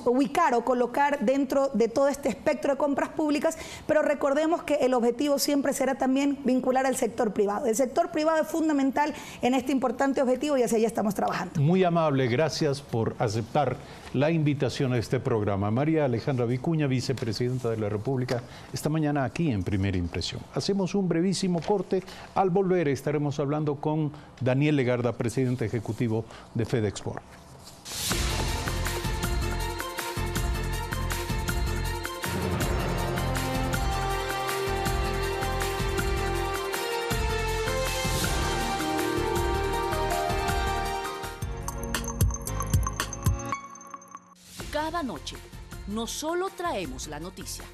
ubicar o colocar dentro de todo este espectro de compras públicas, pero recordemos que el objetivo siempre será también vincular al sector privado. El sector privado es fundamental en este importante objetivo y hacia allá estamos trabajando. Muy amable, gracias por aceptar la invitación a este programa. María Alejandra Vicuña, vicepresidenta de la República, esta mañana aquí en Primera Impresión. Hacemos un brevísimo corte. Al volver estaremos hablando con Daniel Legarda, presidente ejecutivo de FedExport. Cada noche, no solo traemos la noticia,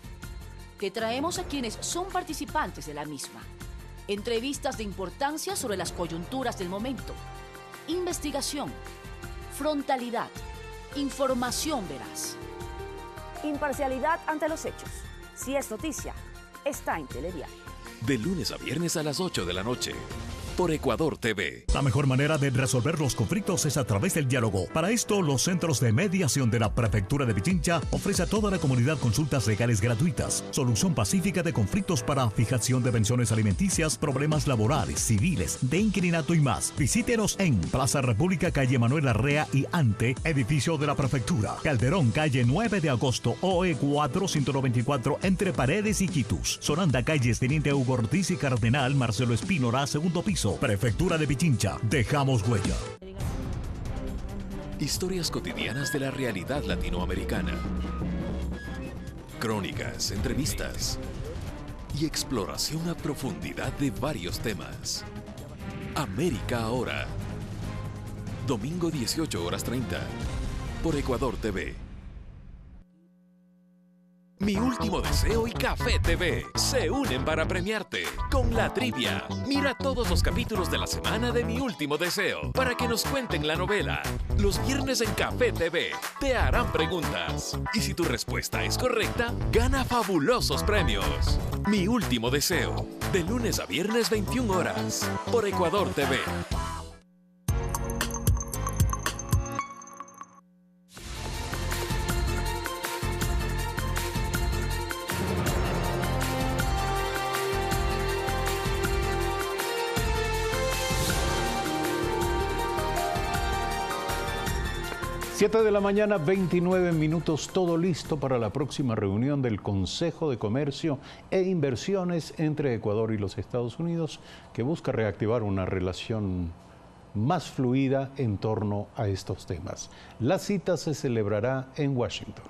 te traemos a quienes son participantes de la misma. Entrevistas de importancia sobre las coyunturas del momento, investigación, frontalidad, información veraz. Imparcialidad ante los hechos. Si es noticia, está en Telediario. De lunes a viernes a las 8 de la noche. Por Ecuador TV. La mejor manera de resolver los conflictos es a través del diálogo. Para esto, los centros de mediación de la Prefectura de Pichincha ofrece a toda la comunidad consultas legales gratuitas, solución pacífica de conflictos para fijación de pensiones alimenticias, problemas laborales, civiles, de inquilinato y más. Visítenos en Plaza República, calle Manuel Arrea y Ante, edificio de la Prefectura. Calderón, calle 9 de agosto, OE 494, entre Paredes y Quitus. Soranda, calles Teniente Hugo Ortiz y Cardenal Marcelo Espínora, segundo piso. Prefectura de Pichincha. Dejamos huella. Historias cotidianas de la realidad latinoamericana. Crónicas, entrevistas y exploración a profundidad de varios temas. América Ahora. Domingo 18:30. Por Ecuador TV. Mi Último Deseo y Café TV se unen para premiarte con la trivia. Mira todos los capítulos de la semana de Mi Último Deseo para que nos cuenten la novela. Los viernes en Café TV te harán preguntas y si tu respuesta es correcta, gana fabulosos premios. Mi Último Deseo, de lunes a viernes 21 horas, por Ecuador TV. Siete de la mañana, 29 minutos, todo listo para la próxima reunión del Consejo de Comercio e Inversiones entre Ecuador y los Estados Unidos, que busca reactivar una relación más fluida en torno a estos temas. La cita se celebrará en Washington.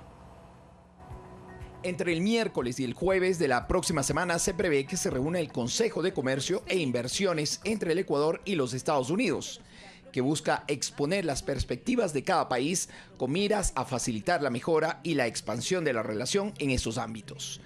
Entre el miércoles y el jueves de la próxima semana se prevé que se reúna el Consejo de Comercio e Inversiones entre el Ecuador y los Estados Unidos, que busca exponer las perspectivas de cada país con miras a facilitar la mejora y la expansión de la relación en estos ámbitos.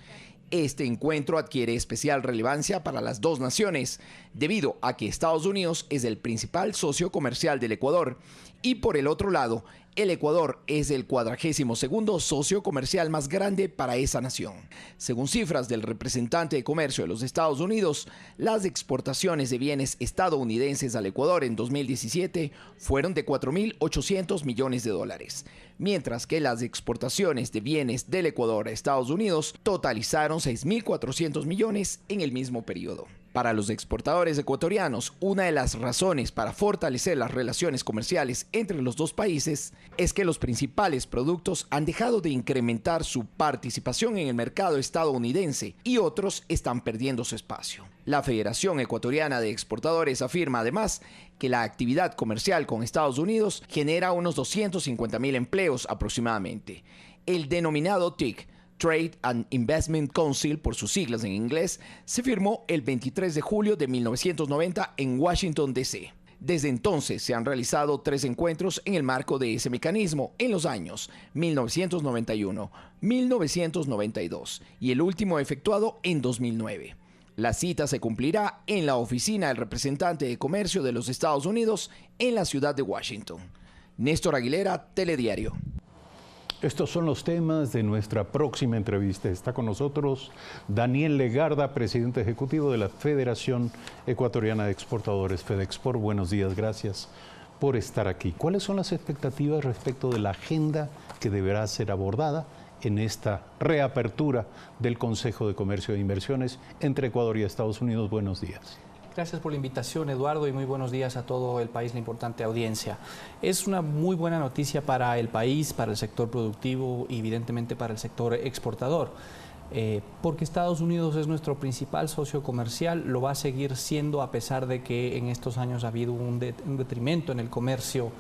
Este encuentro adquiere especial relevancia para las dos naciones, debido a que Estados Unidos es el principal socio comercial del Ecuador y, por el otro lado, el Ecuador es el 42º socio comercial más grande para esa nación. Según cifras del representante de comercio de los Estados Unidos, las exportaciones de bienes estadounidenses al Ecuador en 2017 fueron de $4.800 millones, mientras que las exportaciones de bienes del Ecuador a Estados Unidos totalizaron $6.400 millones en el mismo periodo. Para los exportadores ecuatorianos, una de las razones para fortalecer las relaciones comerciales entre los dos países es que los principales productos han dejado de incrementar su participación en el mercado estadounidense y otros están perdiendo su espacio. La Federación Ecuatoriana de Exportadores afirma además que la actividad comercial con Estados Unidos genera unos 250.000 empleos aproximadamente. El denominado TIC, Trade and Investment Council, por sus siglas en inglés, se firmó el 23 de julio de 1990 en Washington, D.C. Desde entonces se han realizado 3 encuentros en el marco de ese mecanismo en los años 1991, 1992 y el último efectuado en 2009. La cita se cumplirá en la oficina del representante de comercio de los Estados Unidos en la ciudad de Washington. Néstor Aguilera, Telediario. Estos son los temas de nuestra próxima entrevista. Está con nosotros Daniel Legarda, presidente ejecutivo de la Federación Ecuatoriana de Exportadores, FEDEXPOR. Buenos días, gracias por estar aquí. ¿Cuáles son las expectativas respecto de la agenda que deberá ser abordada en esta reapertura del Consejo de Comercio e Inversiones entre Ecuador y Estados Unidos? Buenos días. Gracias por la invitación, Eduardo, y muy buenos días a todo el país, la importante audiencia. Es una muy buena noticia para el país, para el sector productivo y evidentemente para el sector exportador, porque Estados Unidos es nuestro principal socio comercial, lo va a seguir siendo a pesar de que en estos años ha habido un detrimento en el comercio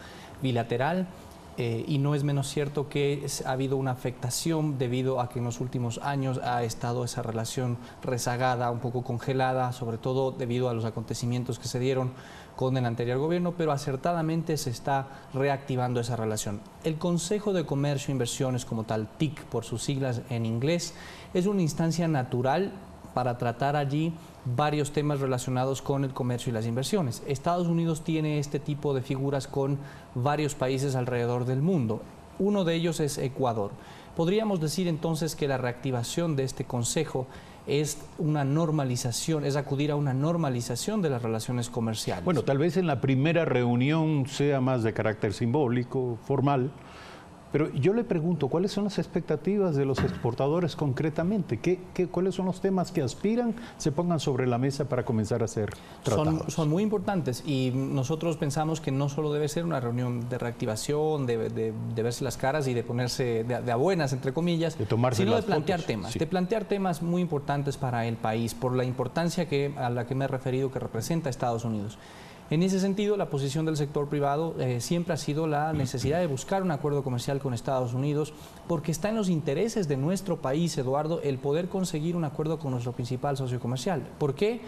bilateral. Y no es menos cierto que ha habido una afectación debido a que en los últimos años ha estado esa relación rezagada, un poco congelada, sobre todo debido a los acontecimientos que se dieron con el anterior gobierno, pero acertadamente se está reactivando esa relación. El Consejo de Comercio e Inversiones, como tal, TIC por sus siglas en inglés, es una instancia natural para tratar allí varios temas relacionados con el comercio y las inversiones. Estados Unidos tiene este tipo de figuras con varios países alrededor del mundo. Uno de ellos es Ecuador. Podríamos decir entonces que la reactivación de este consejo es una normalización, es acudir a una normalización de las relaciones comerciales. Bueno, tal vez en la primera reunión sea más de carácter simbólico, formal, pero yo le pregunto, ¿cuáles son las expectativas de los exportadores concretamente? ¿Cuáles son los temas que aspiran se pongan sobre la mesa para comenzar a ser tratados? Son muy importantes y nosotros pensamos que no solo debe ser una reunión de reactivación, de verse las caras y de ponerse de a buenas, entre comillas, sino de plantear temas, de plantear temas muy importantes para el país, por la importancia a la que me he referido que representa Estados Unidos. En ese sentido, la posición del sector privado siempre ha sido la necesidad de buscar un acuerdo comercial con Estados Unidos, porque está en los intereses de nuestro país, Eduardo, el poder conseguir un acuerdo con nuestro principal socio comercial. ¿Por qué?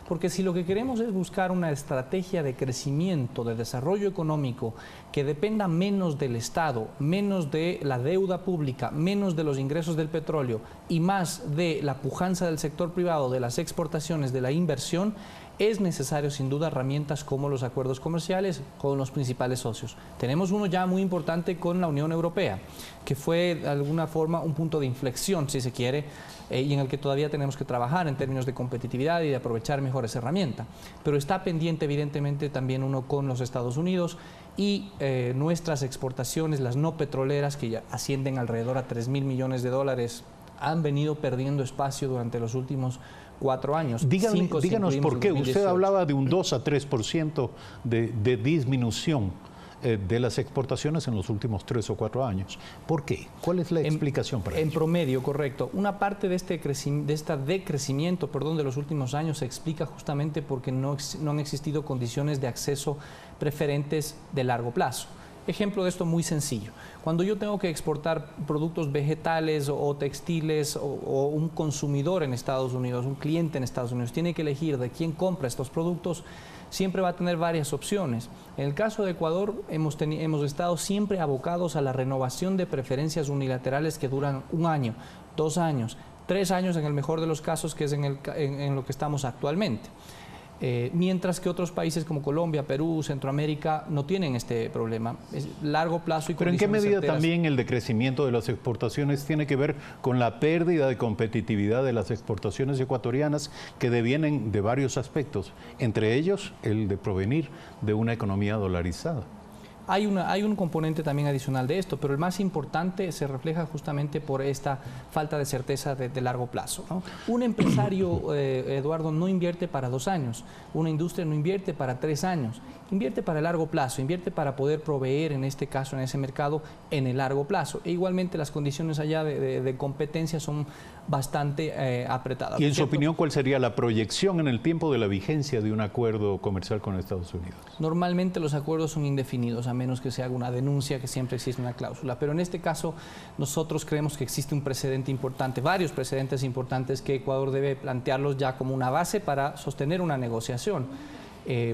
Porque si lo que queremos es buscar una estrategia de crecimiento, de desarrollo económico, que dependa menos del Estado, menos de la deuda pública, menos de los ingresos del petróleo y más de la pujanza del sector privado, de las exportaciones, de la inversión, es necesario sin duda herramientas como los acuerdos comerciales con los principales socios. Tenemos uno ya muy importante con la Unión Europea, que fue de alguna forma un punto de inflexión, si se quiere, y en el que todavía tenemos que trabajar en términos de competitividad y de aprovechar mejor esa herramienta. Pero está pendiente evidentemente también uno con los Estados Unidos y nuestras exportaciones, las no petroleras, que ya ascienden alrededor a 3.000 millones de dólares, han venido perdiendo espacio durante los últimos 4 años. Díganos por qué. Usted hablaba de un 2 a 3% de disminución de las exportaciones en los últimos 3 o 4 años. ¿Por qué? ¿Cuál es la explicación para ello? En promedio, correcto. Una parte de este decrecimiento de los últimos años se explica justamente porque no han existido condiciones de acceso preferentes de largo plazo. Ejemplo de esto muy sencillo. Cuando yo tengo que exportar productos vegetales o textiles o un consumidor en Estados Unidos, un cliente en Estados Unidos, tiene que elegir de quién compra estos productos, siempre va a tener varias opciones. En el caso de Ecuador hemos estado siempre abocados a la renovación de preferencias unilaterales que duran 1 año, 2 años, 3 años en el mejor de los casos, que es en lo que estamos actualmente. Mientras que otros países como Colombia, Perú, Centroamérica no tienen este problema. Es largo plazo y ¿Pero en qué medida también el decrecimiento de las exportaciones tiene que ver con la pérdida de competitividad de las exportaciones ecuatorianas que devienen de varios aspectos, entre ellos el de provenir de una economía dolarizada? Hay un componente también adicional de esto, pero el más importante se refleja justamente por esta falta de certeza de largo plazo, ¿no? Un empresario, Eduardo, no invierte para 2 años, una industria no invierte para 3 años, invierte para el largo plazo, invierte para poder proveer, en este caso, en ese mercado, en el largo plazo. E igualmente las condiciones allá de competencia son bastante apretadas. Y en su opinión, ¿cuál sería la proyección en el tiempo de la vigencia de un acuerdo comercial con Estados Unidos? Normalmente los acuerdos son indefinidos, a menos que se haga una denuncia, que siempre existe una cláusula. Pero en este caso, nosotros creemos que existe un precedente importante, varios precedentes importantes que Ecuador debe plantearlos ya como una base para sostener una negociación.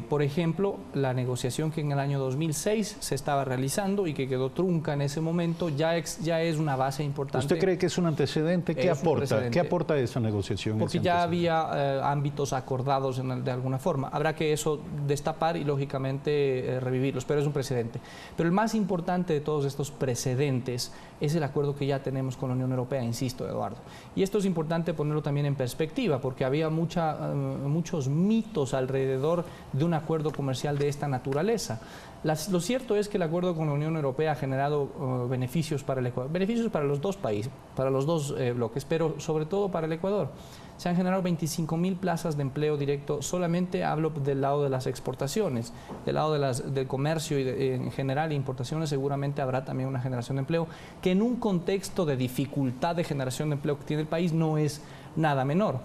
Por ejemplo, la negociación que en el año 2006 se estaba realizando y que quedó trunca en ese momento ya es una base importante. ¿Usted cree que es un antecedente? ¿Qué aporta? ¿Qué aporta esa negociación? Porque ya había ámbitos acordados de alguna forma. Habrá que eso destapar y lógicamente revivirlos, pero es un precedente. Pero el más importante de todos estos precedentes es el acuerdo que ya tenemos con la Unión Europea, insisto, Eduardo. Y esto es importante ponerlo también en perspectiva, porque había muchos mitos alrededor de un acuerdo comercial de esta naturaleza. Lo cierto es que el acuerdo con la Unión Europea ha generado beneficios para el Ecuador, beneficios para los dos países, para los dos bloques, pero sobre todo para el Ecuador. Se han generado 25.000 plazas de empleo directo, solamente hablo del lado de las exportaciones, del lado del comercio y en general importaciones seguramente habrá también una generación de empleo, que en un contexto de dificultad de generación de empleo que tiene el país no es nada menor.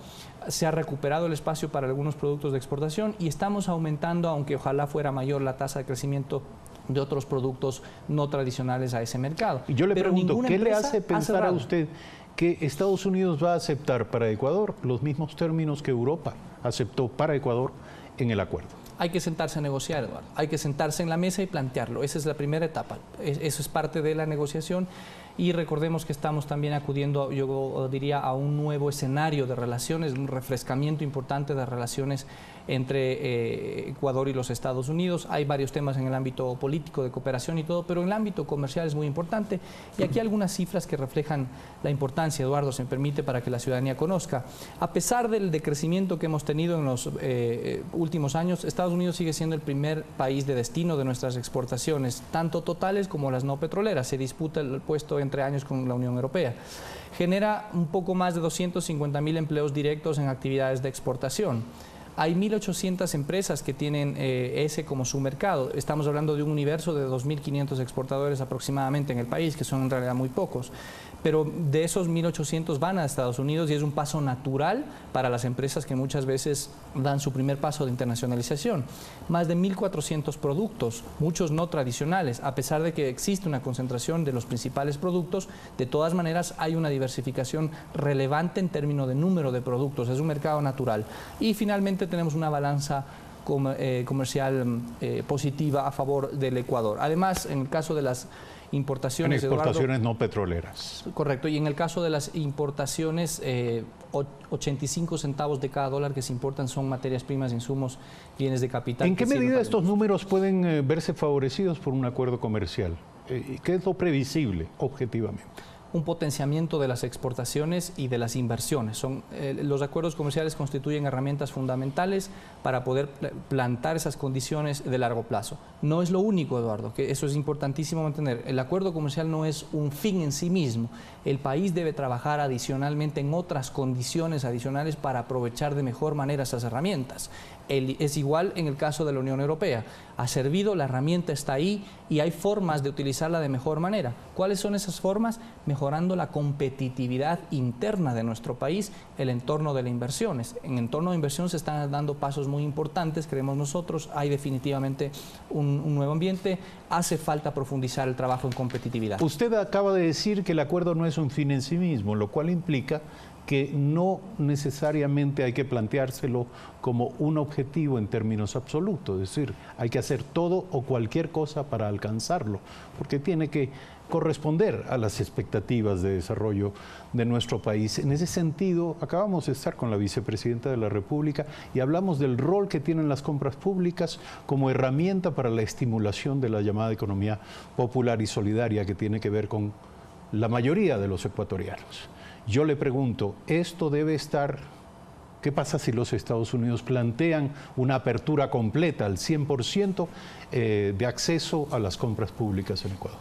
Se ha recuperado el espacio para algunos productos de exportación y estamos aumentando, aunque ojalá fuera mayor la tasa de crecimiento de otros productos no tradicionales a ese mercado. Y yo le pregunto, ¿qué le hace pensar a usted que Estados Unidos va a aceptar para Ecuador los mismos términos que Europa aceptó para Ecuador en el acuerdo? Hay que sentarse a negociar, Eduardo. Hay que sentarse en la mesa y plantearlo. Esa es la primera etapa. Eso es parte de la negociación. Y recordemos que estamos también acudiendo, yo diría, a un nuevo escenario de relaciones, un refrescamiento importante de relaciones entre Ecuador y los Estados Unidos. Hay varios temas en el ámbito político, de cooperación y todo, pero en el ámbito comercial es muy importante. Y aquí algunas cifras que reflejan la importancia, Eduardo, se me permite, para que la ciudadanía conozca. A pesar del decrecimiento que hemos tenido en los últimos años, Estados Unidos sigue siendo el primer país de destino de nuestras exportaciones, tanto totales como las no petroleras. Se disputa el puesto entre años con la Unión Europea. Genera un poco más de 250.000 empleos directos en actividades de exportación. Hay 1.800 empresas que tienen ese como su mercado. Estamos hablando de un universo de 2.500 exportadores aproximadamente en el país, que son en realidad muy pocos. Pero de esos 1.800 van a Estados Unidos y es un paso natural para las empresas que muchas veces dan su primer paso de internacionalización. Más de 1.400 productos, muchos no tradicionales. A pesar de que existe una concentración de los principales productos, de todas maneras hay una diversificación relevante en términos de número de productos. Es un mercado natural. Y finalmente tenemos una balanza comercial positiva a favor del Ecuador. Además, en el caso de las importaciones, en exportaciones, Eduardo, no petroleras. Correcto, y en el caso de las importaciones, 85 centavos de cada dólar que se importan son materias primas, insumos, bienes de capital. ¿En qué medida estos números pueden verse favorecidos por un acuerdo comercial? ¿Qué es lo previsible, objetivamente? Un potenciamiento de las exportaciones y de las inversiones. Los acuerdos comerciales constituyen herramientas fundamentales para poder plantar esas condiciones de largo plazo. No es lo único, Eduardo, que eso es importantísimo mantener. El acuerdo comercial no es un fin en sí mismo. El país debe trabajar adicionalmente en otras condiciones adicionales para aprovechar de mejor manera esas herramientas. Es igual en el caso de la Unión Europea. Ha servido, la herramienta está ahí y hay formas de utilizarla de mejor manera. ¿Cuáles son esas formas? Mejorando la competitividad interna de nuestro país, el entorno de las inversiones. En el entorno de inversión se están dando pasos muy importantes, creemos nosotros. Hay definitivamente un nuevo ambiente. Hace falta profundizar el trabajo en competitividad. Usted acaba de decir que el acuerdo no es un fin en sí mismo, lo cual implica que no necesariamente hay que planteárselo como un objetivo en términos absolutos, es decir, hay que hacer todo o cualquier cosa para alcanzarlo, porque tiene que corresponder a las expectativas de desarrollo de nuestro país. En ese sentido, acabamos de estar con la vicepresidenta de la República y hablamos del rol que tienen las compras públicas como herramienta para la estimulación de la llamada economía popular y solidaria que tiene que ver con la mayoría de los ecuatorianos. Yo le pregunto, ¿esto debe estar? ¿Qué pasa si los Estados Unidos plantean una apertura completa al 100% de acceso a las compras públicas en Ecuador?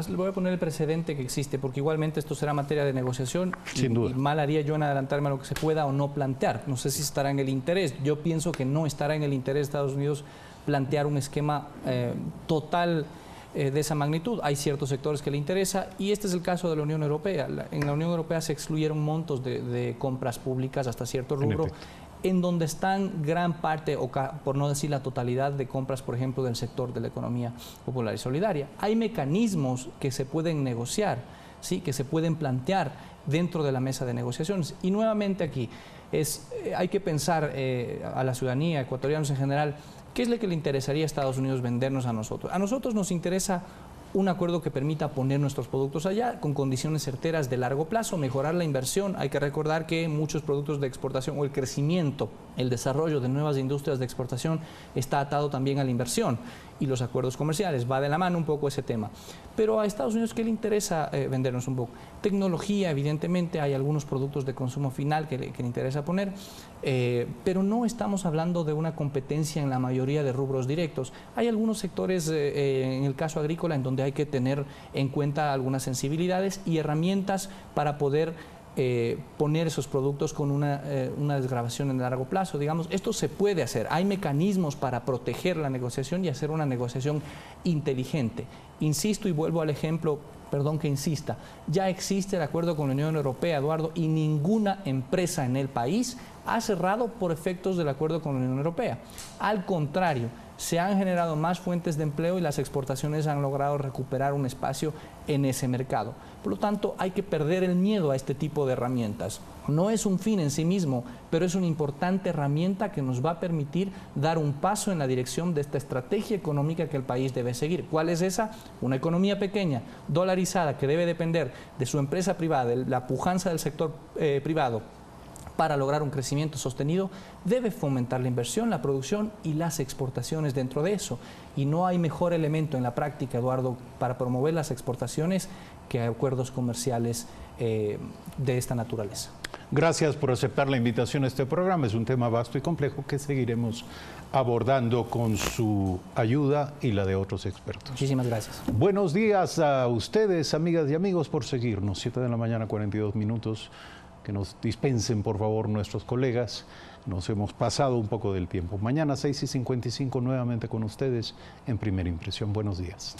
Le voy a poner el precedente que existe, porque igualmente esto será materia de negociación. Sin duda. Y mal haría yo en adelantarme a lo que se pueda o no plantear. No sé si estará en el interés. Yo pienso que no estará en el interés de Estados Unidos plantear un esquema total de esa magnitud. Hay ciertos sectores que le interesa y este es el caso de la Unión Europea. En la Unión Europea se excluyeron montos de compras públicas hasta cierto rubro, en donde están gran parte, o por no decir la totalidad, de compras, por ejemplo, del sector de la economía popular y solidaria. Hay mecanismos que se pueden negociar. ¿sí?, que se pueden plantear dentro de la mesa de negociaciones. Y nuevamente aquí hay que pensar a la ciudadanía, ecuatorianos en general, ¿qué es lo que le interesaría a Estados Unidos vendernos a nosotros? A nosotros nos interesa un acuerdo que permita poner nuestros productos allá con condiciones certeras de largo plazo, mejorar la inversión. Hay que recordar que muchos productos de exportación o el crecimiento, el desarrollo de nuevas industrias de exportación está atado también a la inversión y los acuerdos comerciales. Va de la mano un poco ese tema. Pero a Estados Unidos, ¿qué le interesa vendernos un poco? Tecnología, evidentemente, hay algunos productos de consumo final que le interesa poner, pero no estamos hablando de una competencia en la mayoría de rubros directos. Hay algunos sectores, en el caso agrícola, en donde hay que tener en cuenta algunas sensibilidades y herramientas para poder poner esos productos con una desgravación en largo plazo. Digamos, esto se puede hacer. Hay mecanismos para proteger la negociación y hacer una negociación inteligente. Insisto y vuelvo al ejemplo, perdón que insista, ya existe el acuerdo con la Unión Europea, Eduardo, y ninguna empresa en el país ha cerrado por efectos del acuerdo con la Unión Europea. Al contrario, se han generado más fuentes de empleo y las exportaciones han logrado recuperar un espacio en ese mercado. Por lo tanto, hay que perder el miedo a este tipo de herramientas. No es un fin en sí mismo, pero es una importante herramienta que nos va a permitir dar un paso en la dirección de esta estrategia económica que el país debe seguir. ¿Cuál es esa? Una economía pequeña, dolarizada, que debe depender de su empresa privada, de la pujanza del sector privado, para lograr un crecimiento sostenido, debe fomentar la inversión, la producción y las exportaciones dentro de eso. Y no hay mejor elemento en la práctica, Eduardo, para promover las exportaciones que acuerdos comerciales de esta naturaleza. Gracias por aceptar la invitación a este programa. Es un tema vasto y complejo que seguiremos abordando con su ayuda y la de otros expertos. Muchísimas gracias. Buenos días a ustedes, amigas y amigos, por seguirnos. 7 de la mañana, 42 minutos. Que nos dispensen, por favor, nuestros colegas. Nos hemos pasado un poco del tiempo. Mañana 6:55 nuevamente con ustedes en Primera Impresión. Buenos días.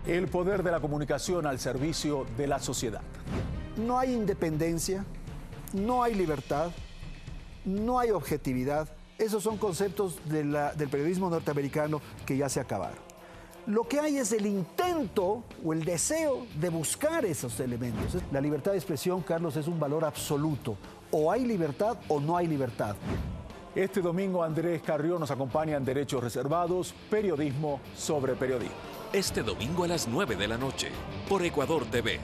El poder de la comunicación al servicio de la sociedad. No hay independencia, no hay libertad, no hay objetividad. Esos son conceptos del periodismo norteamericano que ya se acabaron. Lo que hay es el intento o el deseo de buscar esos elementos. La libertad de expresión, Carlos, es un valor absoluto. O hay libertad o no hay libertad. Este domingo Andrés Carrió nos acompaña en Derechos Reservados, periodismo sobre periodismo. Este domingo a las 9 de la noche, por Ecuador TV.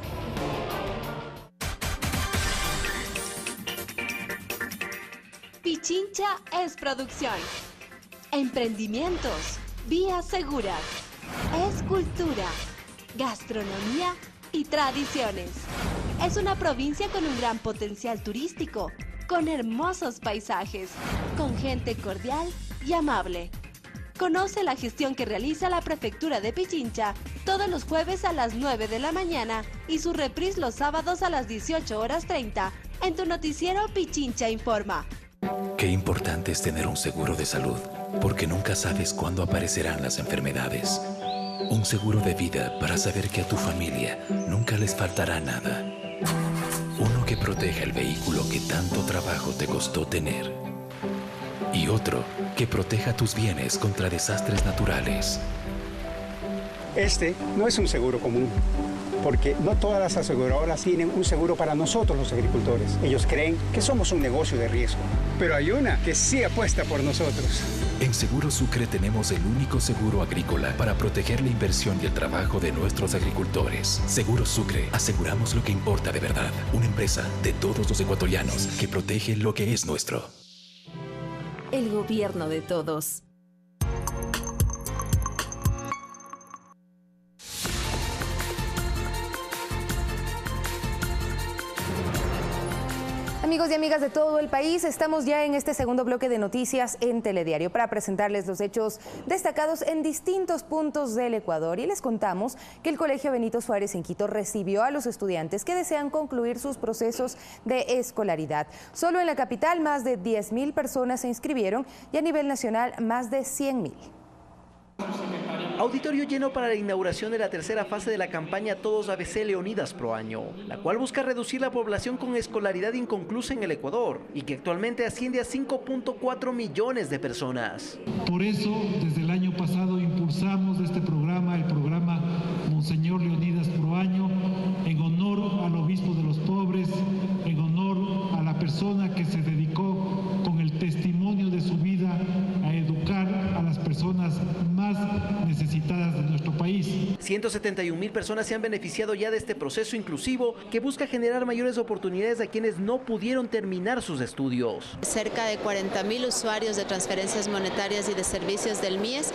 Pichincha es producción. Emprendimientos, vías seguras. Es cultura, gastronomía y tradiciones. Es una provincia con un gran potencial turístico, con hermosos paisajes, con gente cordial y amable. Conoce la gestión que realiza la Prefectura de Pichincha todos los jueves a las 9 de la mañana y su reprise los sábados a las 18:30 en tu noticiero Pichincha Informa. Qué importante es tener un seguro de salud, porque nunca sabes cuándo aparecerán las enfermedades. Un seguro de vida para saber que a tu familia nunca les faltará nada. Uno que proteja el vehículo que tanto trabajo te costó tener. Y otro que proteja tus bienes contra desastres naturales. Este no es un seguro común, porque no todas las aseguradoras tienen un seguro para nosotros los agricultores. Ellos creen que somos un negocio de riesgo, pero hay una que sí apuesta por nosotros. En Seguro Sucre tenemos el único seguro agrícola para proteger la inversión y el trabajo de nuestros agricultores. Seguro Sucre, aseguramos lo que importa de verdad. Una empresa de todos los ecuatorianos que protege lo que es nuestro. El gobierno de todos. Amigos y amigas de todo el país, estamos ya en este segundo bloque de noticias en Telediario para presentarles los hechos destacados en distintos puntos del Ecuador. Y les contamos que el Colegio Benito Suárez en Quito recibió a los estudiantes que desean concluir sus procesos de escolaridad. Solo en la capital más de 10.000 personas se inscribieron y a nivel nacional más de 100.000. Auditorio lleno para la inauguración de la tercera fase de la campaña Todos ABC Leonidas Pro Año, la cual busca reducir la población con escolaridad inconclusa en el Ecuador y que actualmente asciende a 5.4 millones de personas. Por eso, desde el año pasado impulsamos este programa, el programa Monseñor Leonidas Pro Año, en honor al obispo de los pobres, en honor a la persona que se dedicó con el testimonio de su vida a educar a las personas más necesitadas de nuestro país. 171.000 personas se han beneficiado ya de este proceso inclusivo que busca generar mayores oportunidades a quienes no pudieron terminar sus estudios. Cerca de 40.000 usuarios de transferencias monetarias y de servicios del MIES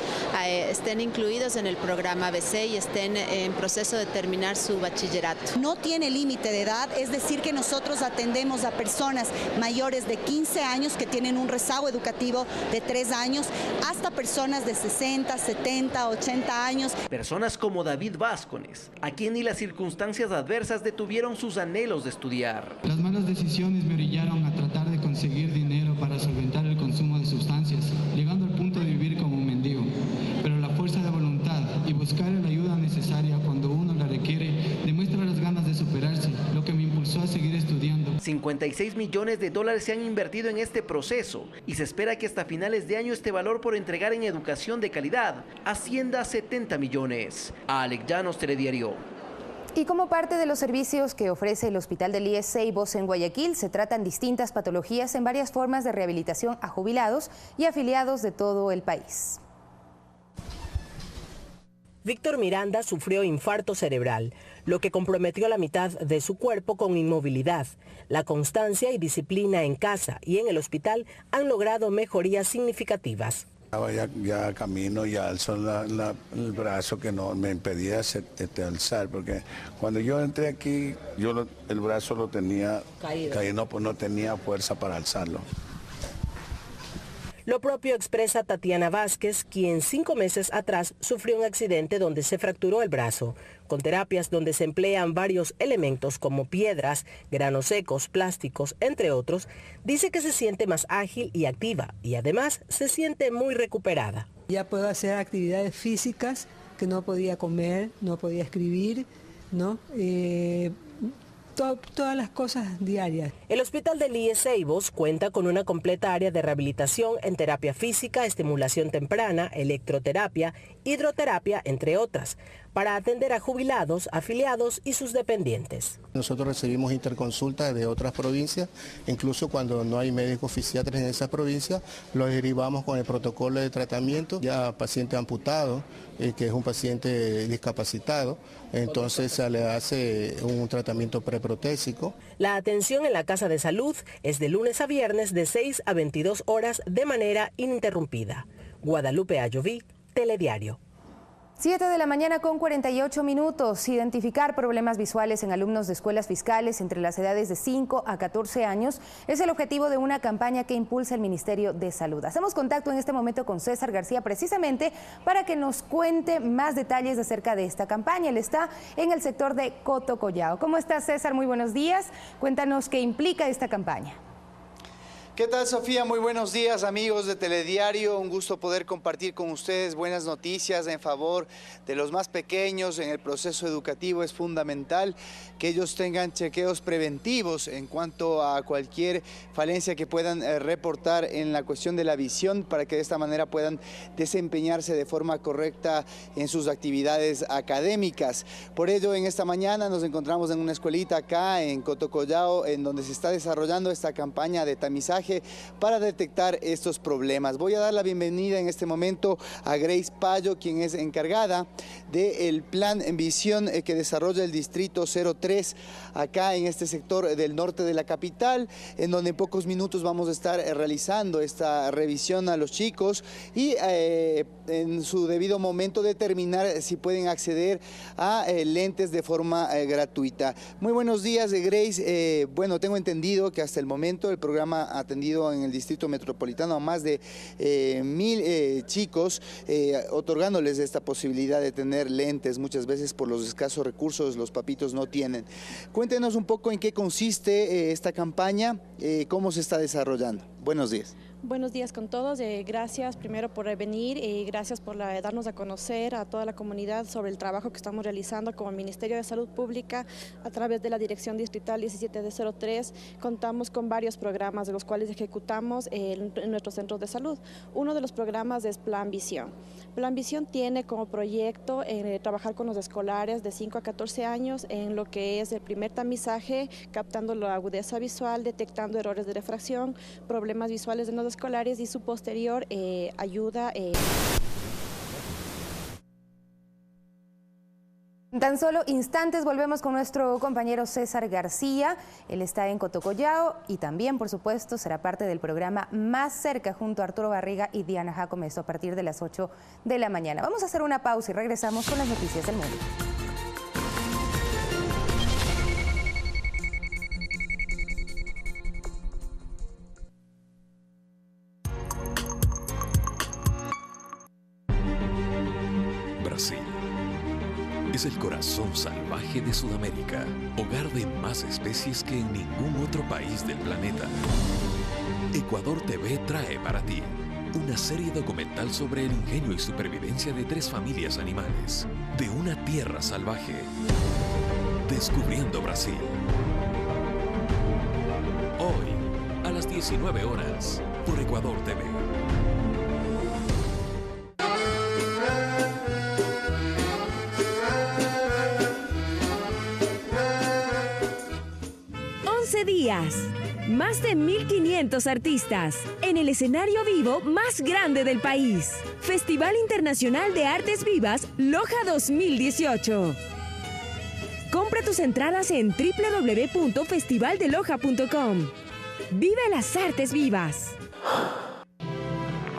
estén incluidos en el programa ABC y estén en proceso de terminar su bachillerato. No tiene límite de edad, es decir que nosotros atendemos a personas mayores de 15 años que tienen un rezago educativo de 3 años hasta personas de 60, 70, 80 años. Personas como David Vázquez, a quien ni las circunstancias adversas detuvieron sus anhelos de estudiar. Las malas decisiones me orillaron a tratar de conseguir dinero para solventar el consumo de sustancias, llegando al punto de vivir como un mendigo. Pero la fuerza de voluntad y buscar la ayuda necesaria cuando uno la requiere demuestra las ganas de superarse, lo que me impulsó a seguir estudiando. 56 millones de dólares se han invertido en este proceso y se espera que hasta finales de año este valor por entregar en educación de calidad ascienda a 70 millones. Alex Llanos, Telediario. Y como parte de los servicios que ofrece el Hospital del IES Ceibos en Guayaquil, se tratan distintas patologías en varias formas de rehabilitación a jubilados y afiliados de todo el país. Víctor Miranda sufrió infarto cerebral, lo que comprometió la mitad de su cuerpo con inmovilidad. La constancia y disciplina en casa y en el hospital han logrado mejorías significativas. Ya camino, ya alzo el brazo que no me impedía alzar, porque cuando yo entré aquí, el brazo lo tenía caído, pues no tenía fuerza para alzarlo. Lo propio expresa Tatiana Vázquez, quien 5 meses atrás sufrió un accidente donde se fracturó el brazo. Con terapias donde se emplean varios elementos como piedras, granos secos, plásticos, entre otros, dice que se siente más ágil y activa y además se siente muy recuperada. Ya puedo hacer actividades físicas que no podía comer, no podía escribir, ¿no? Todas las cosas diarias. El Hospital del IES Ceibos cuenta con una completa área de rehabilitación en terapia física, estimulación temprana, electroterapia, hidroterapia, entre otras, para atender a jubilados, afiliados y sus dependientes. Nosotros recibimos interconsultas de otras provincias, incluso cuando no hay médicos fisiatras en esas provincias, los derivamos con el protocolo de tratamiento. Ya paciente amputado, que es un paciente discapacitado, entonces se le hace un tratamiento preprotésico. La atención en la Casa de Salud es de lunes a viernes de 6 a 22 horas de manera ininterrumpida. Guadalupe Ayoví, Telediario. 7 de la mañana con 48 minutos. Identificar problemas visuales en alumnos de escuelas fiscales entre las edades de 5 a 14 años es el objetivo de una campaña que impulsa el Ministerio de Salud. Hacemos contacto en este momento con César García precisamente para que nos cuente más detalles acerca de esta campaña. Él está en el sector de Cotocollao. ¿Cómo estás, César? Muy buenos días. Cuéntanos qué implica esta campaña. ¿Qué tal, Sofía? Muy buenos días, amigos de Telediario. Un gusto poder compartir con ustedes buenas noticias en favor de los más pequeños en el proceso educativo. Es fundamental que ellos tengan chequeos preventivos en cuanto a cualquier falencia que puedan reportar en la cuestión de la visión, para que de esta manera puedan desempeñarse de forma correcta en sus actividades académicas. Por ello, en esta mañana nos encontramos en una escuelita acá en Cotocollao, en donde se está desarrollando esta campaña de tamizaje mensaje para detectar estos problemas. Voy a dar la bienvenida en este momento a Grace Payo, quien es encargada del plan en visión que desarrolla el Distrito 03 acá en este sector del norte de la capital, en donde en pocos minutos vamos a estar realizando esta revisión a los chicos y en su debido momento determinar si pueden acceder a lentes de forma gratuita. Muy buenos días, Grace. Bueno, tengo entendido que hasta el momento el programa ha atendido en el Distrito Metropolitano a más de 1000 chicos, otorgándoles esta posibilidad de tener lentes. Muchas veces por los escasos recursos los papitos no tienen. Cuéntenos un poco en qué consiste esta campaña, cómo se está desarrollando. Buenos días. Buenos días con todos, gracias primero por venir y gracias por darnos a conocer a toda la comunidad sobre el trabajo que estamos realizando como Ministerio de Salud Pública a través de la Dirección Distrital 17D03. Contamos con varios programas de los cuales ejecutamos en nuestros centros de salud. Uno de los programas es Plan Visión. Plan Visión tiene como proyecto trabajar con los escolares de 5 a 14 años en lo que es el primer tamizaje, captando la agudeza visual, detectando errores de refracción, problemas visuales en los escolares y su posterior ayuda. En tan solo instantes volvemos con nuestro compañero César García. Él está en Cotocollao y también, por supuesto, será parte del programa Más Cerca junto a Arturo Barriga y Diana Jacome, esto a partir de las 8 de la mañana. Vamos a hacer una pausa y regresamos con las noticias del mundo. Brasil es el corazón salvaje de Sudamérica, hogar de más especies que en ningún otro país del planeta. Ecuador TV trae para ti una serie documental sobre el ingenio y supervivencia de 3 familias animales de una tierra salvaje. Descubriendo Brasil. Hoy, a las 19 horas, por Ecuador TV. Días. Más de 1.500 artistas en el escenario vivo más grande del país. Festival Internacional de Artes Vivas Loja 2018. Compra tus entradas en www.festivaldeloja.com. ¡Vive las artes vivas!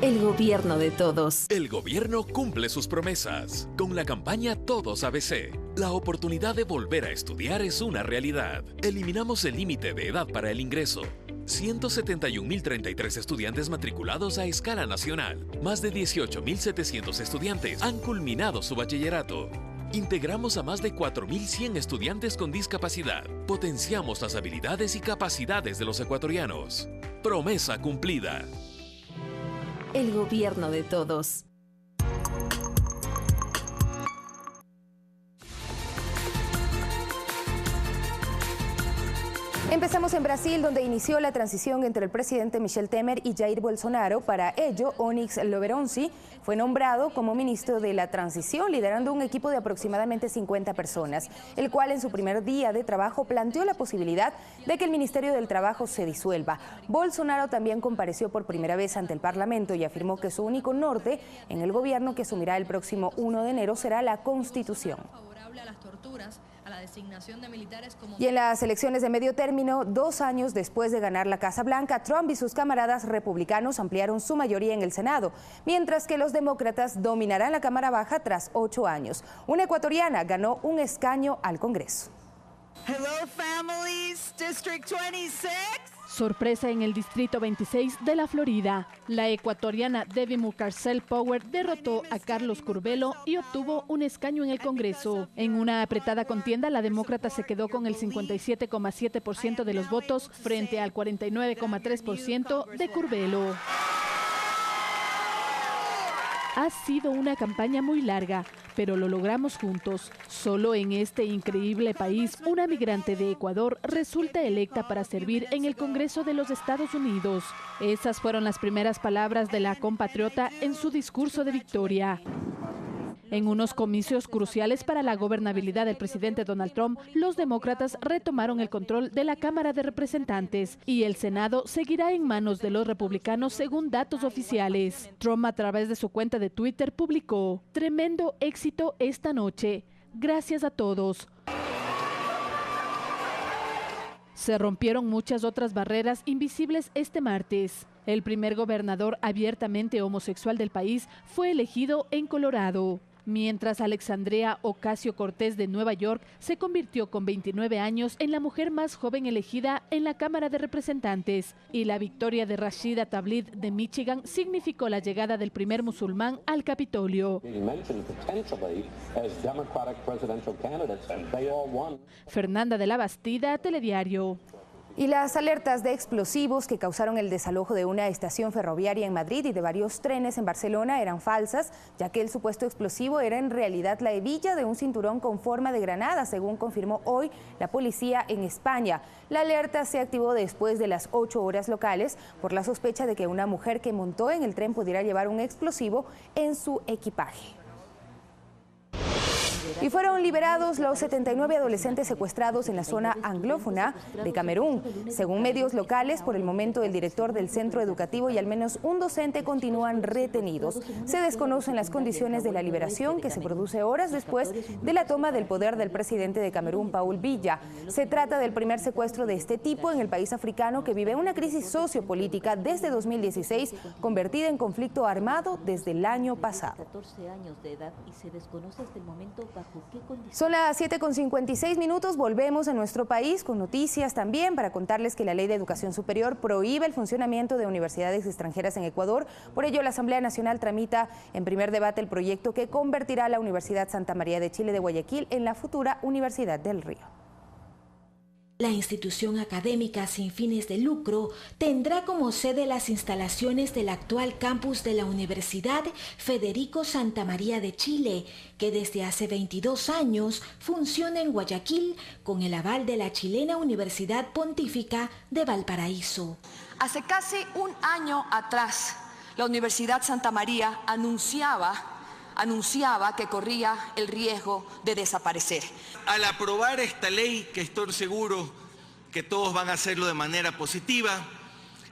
El gobierno de todos. El gobierno cumple sus promesas. Con la campaña Todos ABC, la oportunidad de volver a estudiar es una realidad. Eliminamos el límite de edad para el ingreso. 171.033 estudiantes matriculados a escala nacional. Más de 18.700 estudiantes han culminado su bachillerato. Integramos a más de 4.100 estudiantes con discapacidad. Potenciamos las habilidades y capacidades de los ecuatorianos. Promesa cumplida. El gobierno de todos. Empezamos en Brasil, donde inició la transición entre el presidente Michel Temer y Jair Bolsonaro. Para ello, Onyx Loberaci fue nombrado como ministro de la transición, liderando un equipo de aproximadamente 50 personas, el cual en su primer día de trabajo planteó la posibilidad de que el Ministerio del Trabajo se disuelva. Bolsonaro también compareció por primera vez ante el Parlamento y afirmó que su único norte en el gobierno que asumirá el próximo 1 de enero será la Constitución. Y en las elecciones de medio término, 2 años después de ganar la Casa Blanca, Trump y sus camaradas republicanos ampliaron su mayoría en el Senado, mientras que los demócratas dominarán la Cámara Baja tras 8 años. Una ecuatoriana ganó un escaño al Congreso. Hello, families, District 26. Sorpresa en el Distrito 26 de la Florida. La ecuatoriana Debbie Mucarcel Power derrotó a Carlos Curbelo y obtuvo un escaño en el Congreso. En una apretada contienda, la demócrata se quedó con el 57,7% de los votos frente al 49,3% de Curbelo. Ha sido una campaña muy larga, pero lo logramos juntos. Solo en este increíble país, una migrante de Ecuador resulta electa para servir en el Congreso de los Estados Unidos. Esas fueron las primeras palabras de la compatriota en su discurso de victoria. En unos comicios cruciales para la gobernabilidad del presidente Donald Trump, los demócratas retomaron el control de la Cámara de Representantes y el Senado seguirá en manos de los republicanos según datos oficiales. Trump, a través de su cuenta de Twitter, publicó: "Tremendo éxito esta noche. Gracias a todos". Se rompieron muchas otras barreras invisibles este martes. El primer gobernador abiertamente homosexual del país fue elegido en Colorado, mientras Alexandria Ocasio-Cortez de Nueva York se convirtió con 29 años en la mujer más joven elegida en la Cámara de Representantes, y la victoria de Rashida Tlaib de Michigan significó la llegada del primer musulmán al Capitolio. Fernanda de la Bastida, Telediario. Y las alertas de explosivos que causaron el desalojo de una estación ferroviaria en Madrid y de varios trenes en Barcelona eran falsas, ya que el supuesto explosivo era en realidad la hebilla de un cinturón con forma de granada, según confirmó hoy la policía en España. La alerta se activó después de las 8 horas locales por la sospecha de que una mujer que montó en el tren pudiera llevar un explosivo en su equipaje. Y fueron liberados los 79 adolescentes secuestrados en la zona anglófona de Camerún. Según medios locales, por el momento el director del centro educativo y al menos un docente continúan retenidos. Se desconocen las condiciones de la liberación, que se produce horas después de la toma del poder del presidente de Camerún, Paul Biya. Se trata del primer secuestro de este tipo en el país africano, que vive una crisis sociopolítica desde 2016, convertida en conflicto armado desde el año pasado. Son las 7:56, volvemos a nuestro país con noticias también para contarles que la Ley de Educación Superior prohíbe el funcionamiento de universidades extranjeras en Ecuador. Por ello, la Asamblea Nacional tramita en primer debate el proyecto que convertirá a la Universidad Santa María de Chile de Guayaquil en la futura Universidad del Río. La institución académica sin fines de lucro tendrá como sede las instalaciones del actual campus de la Universidad Federico Santa María de Chile, que desde hace 22 años funciona en Guayaquil con el aval de la chilena Universidad Pontífica de Valparaíso. Hace casi un año atrás, la Universidad Santa María anunciaba que corría el riesgo de desaparecer. Al aprobar esta ley, que estoy seguro que todos van a hacerlo de manera positiva,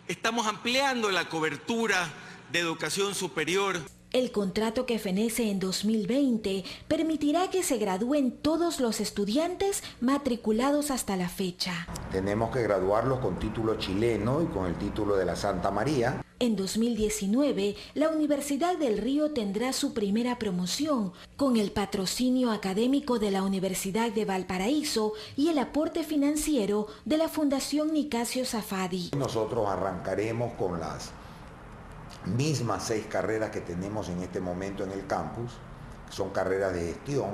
estamos ampliando la cobertura de educación superior. El contrato que fenece en 2020 permitirá que se gradúen todos los estudiantes matriculados hasta la fecha. Tenemos que graduarlos con título chileno y con el título de la Santa María. En 2019, la Universidad del Río tendrá su primera promoción con el patrocinio académico de la Universidad de Valparaíso y el aporte financiero de la Fundación Nicasio Safadi. Nosotros arrancaremos con las mismas 6 carreras que tenemos en este momento en el campus, que son carreras de gestión.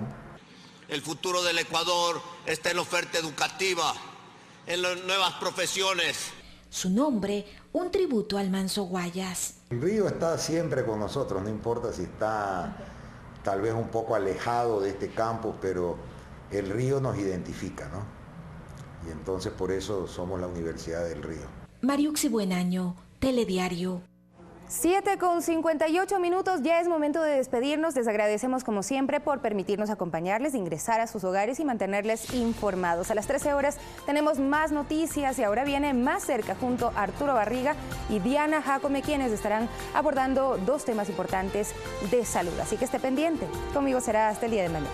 El futuro del Ecuador está en la oferta educativa, en las nuevas profesiones. Su nombre, un tributo al Manso Guayas. El río está siempre con nosotros, no importa si está tal vez un poco alejado de este campus, pero el río nos identifica, ¿no? Y entonces por eso somos la Universidad del Río. Mariuxi Buenaño, Telediario. 7:58, ya es momento de despedirnos. Les agradecemos como siempre por permitirnos acompañarles, ingresar a sus hogares y mantenerles informados. A las 13 horas tenemos más noticias y ahora viene Más Cerca junto a Arturo Barriga y Diana Jacome, quienes estarán abordando 2 temas importantes de salud. Así que esté pendiente. Conmigo será hasta el día de mañana.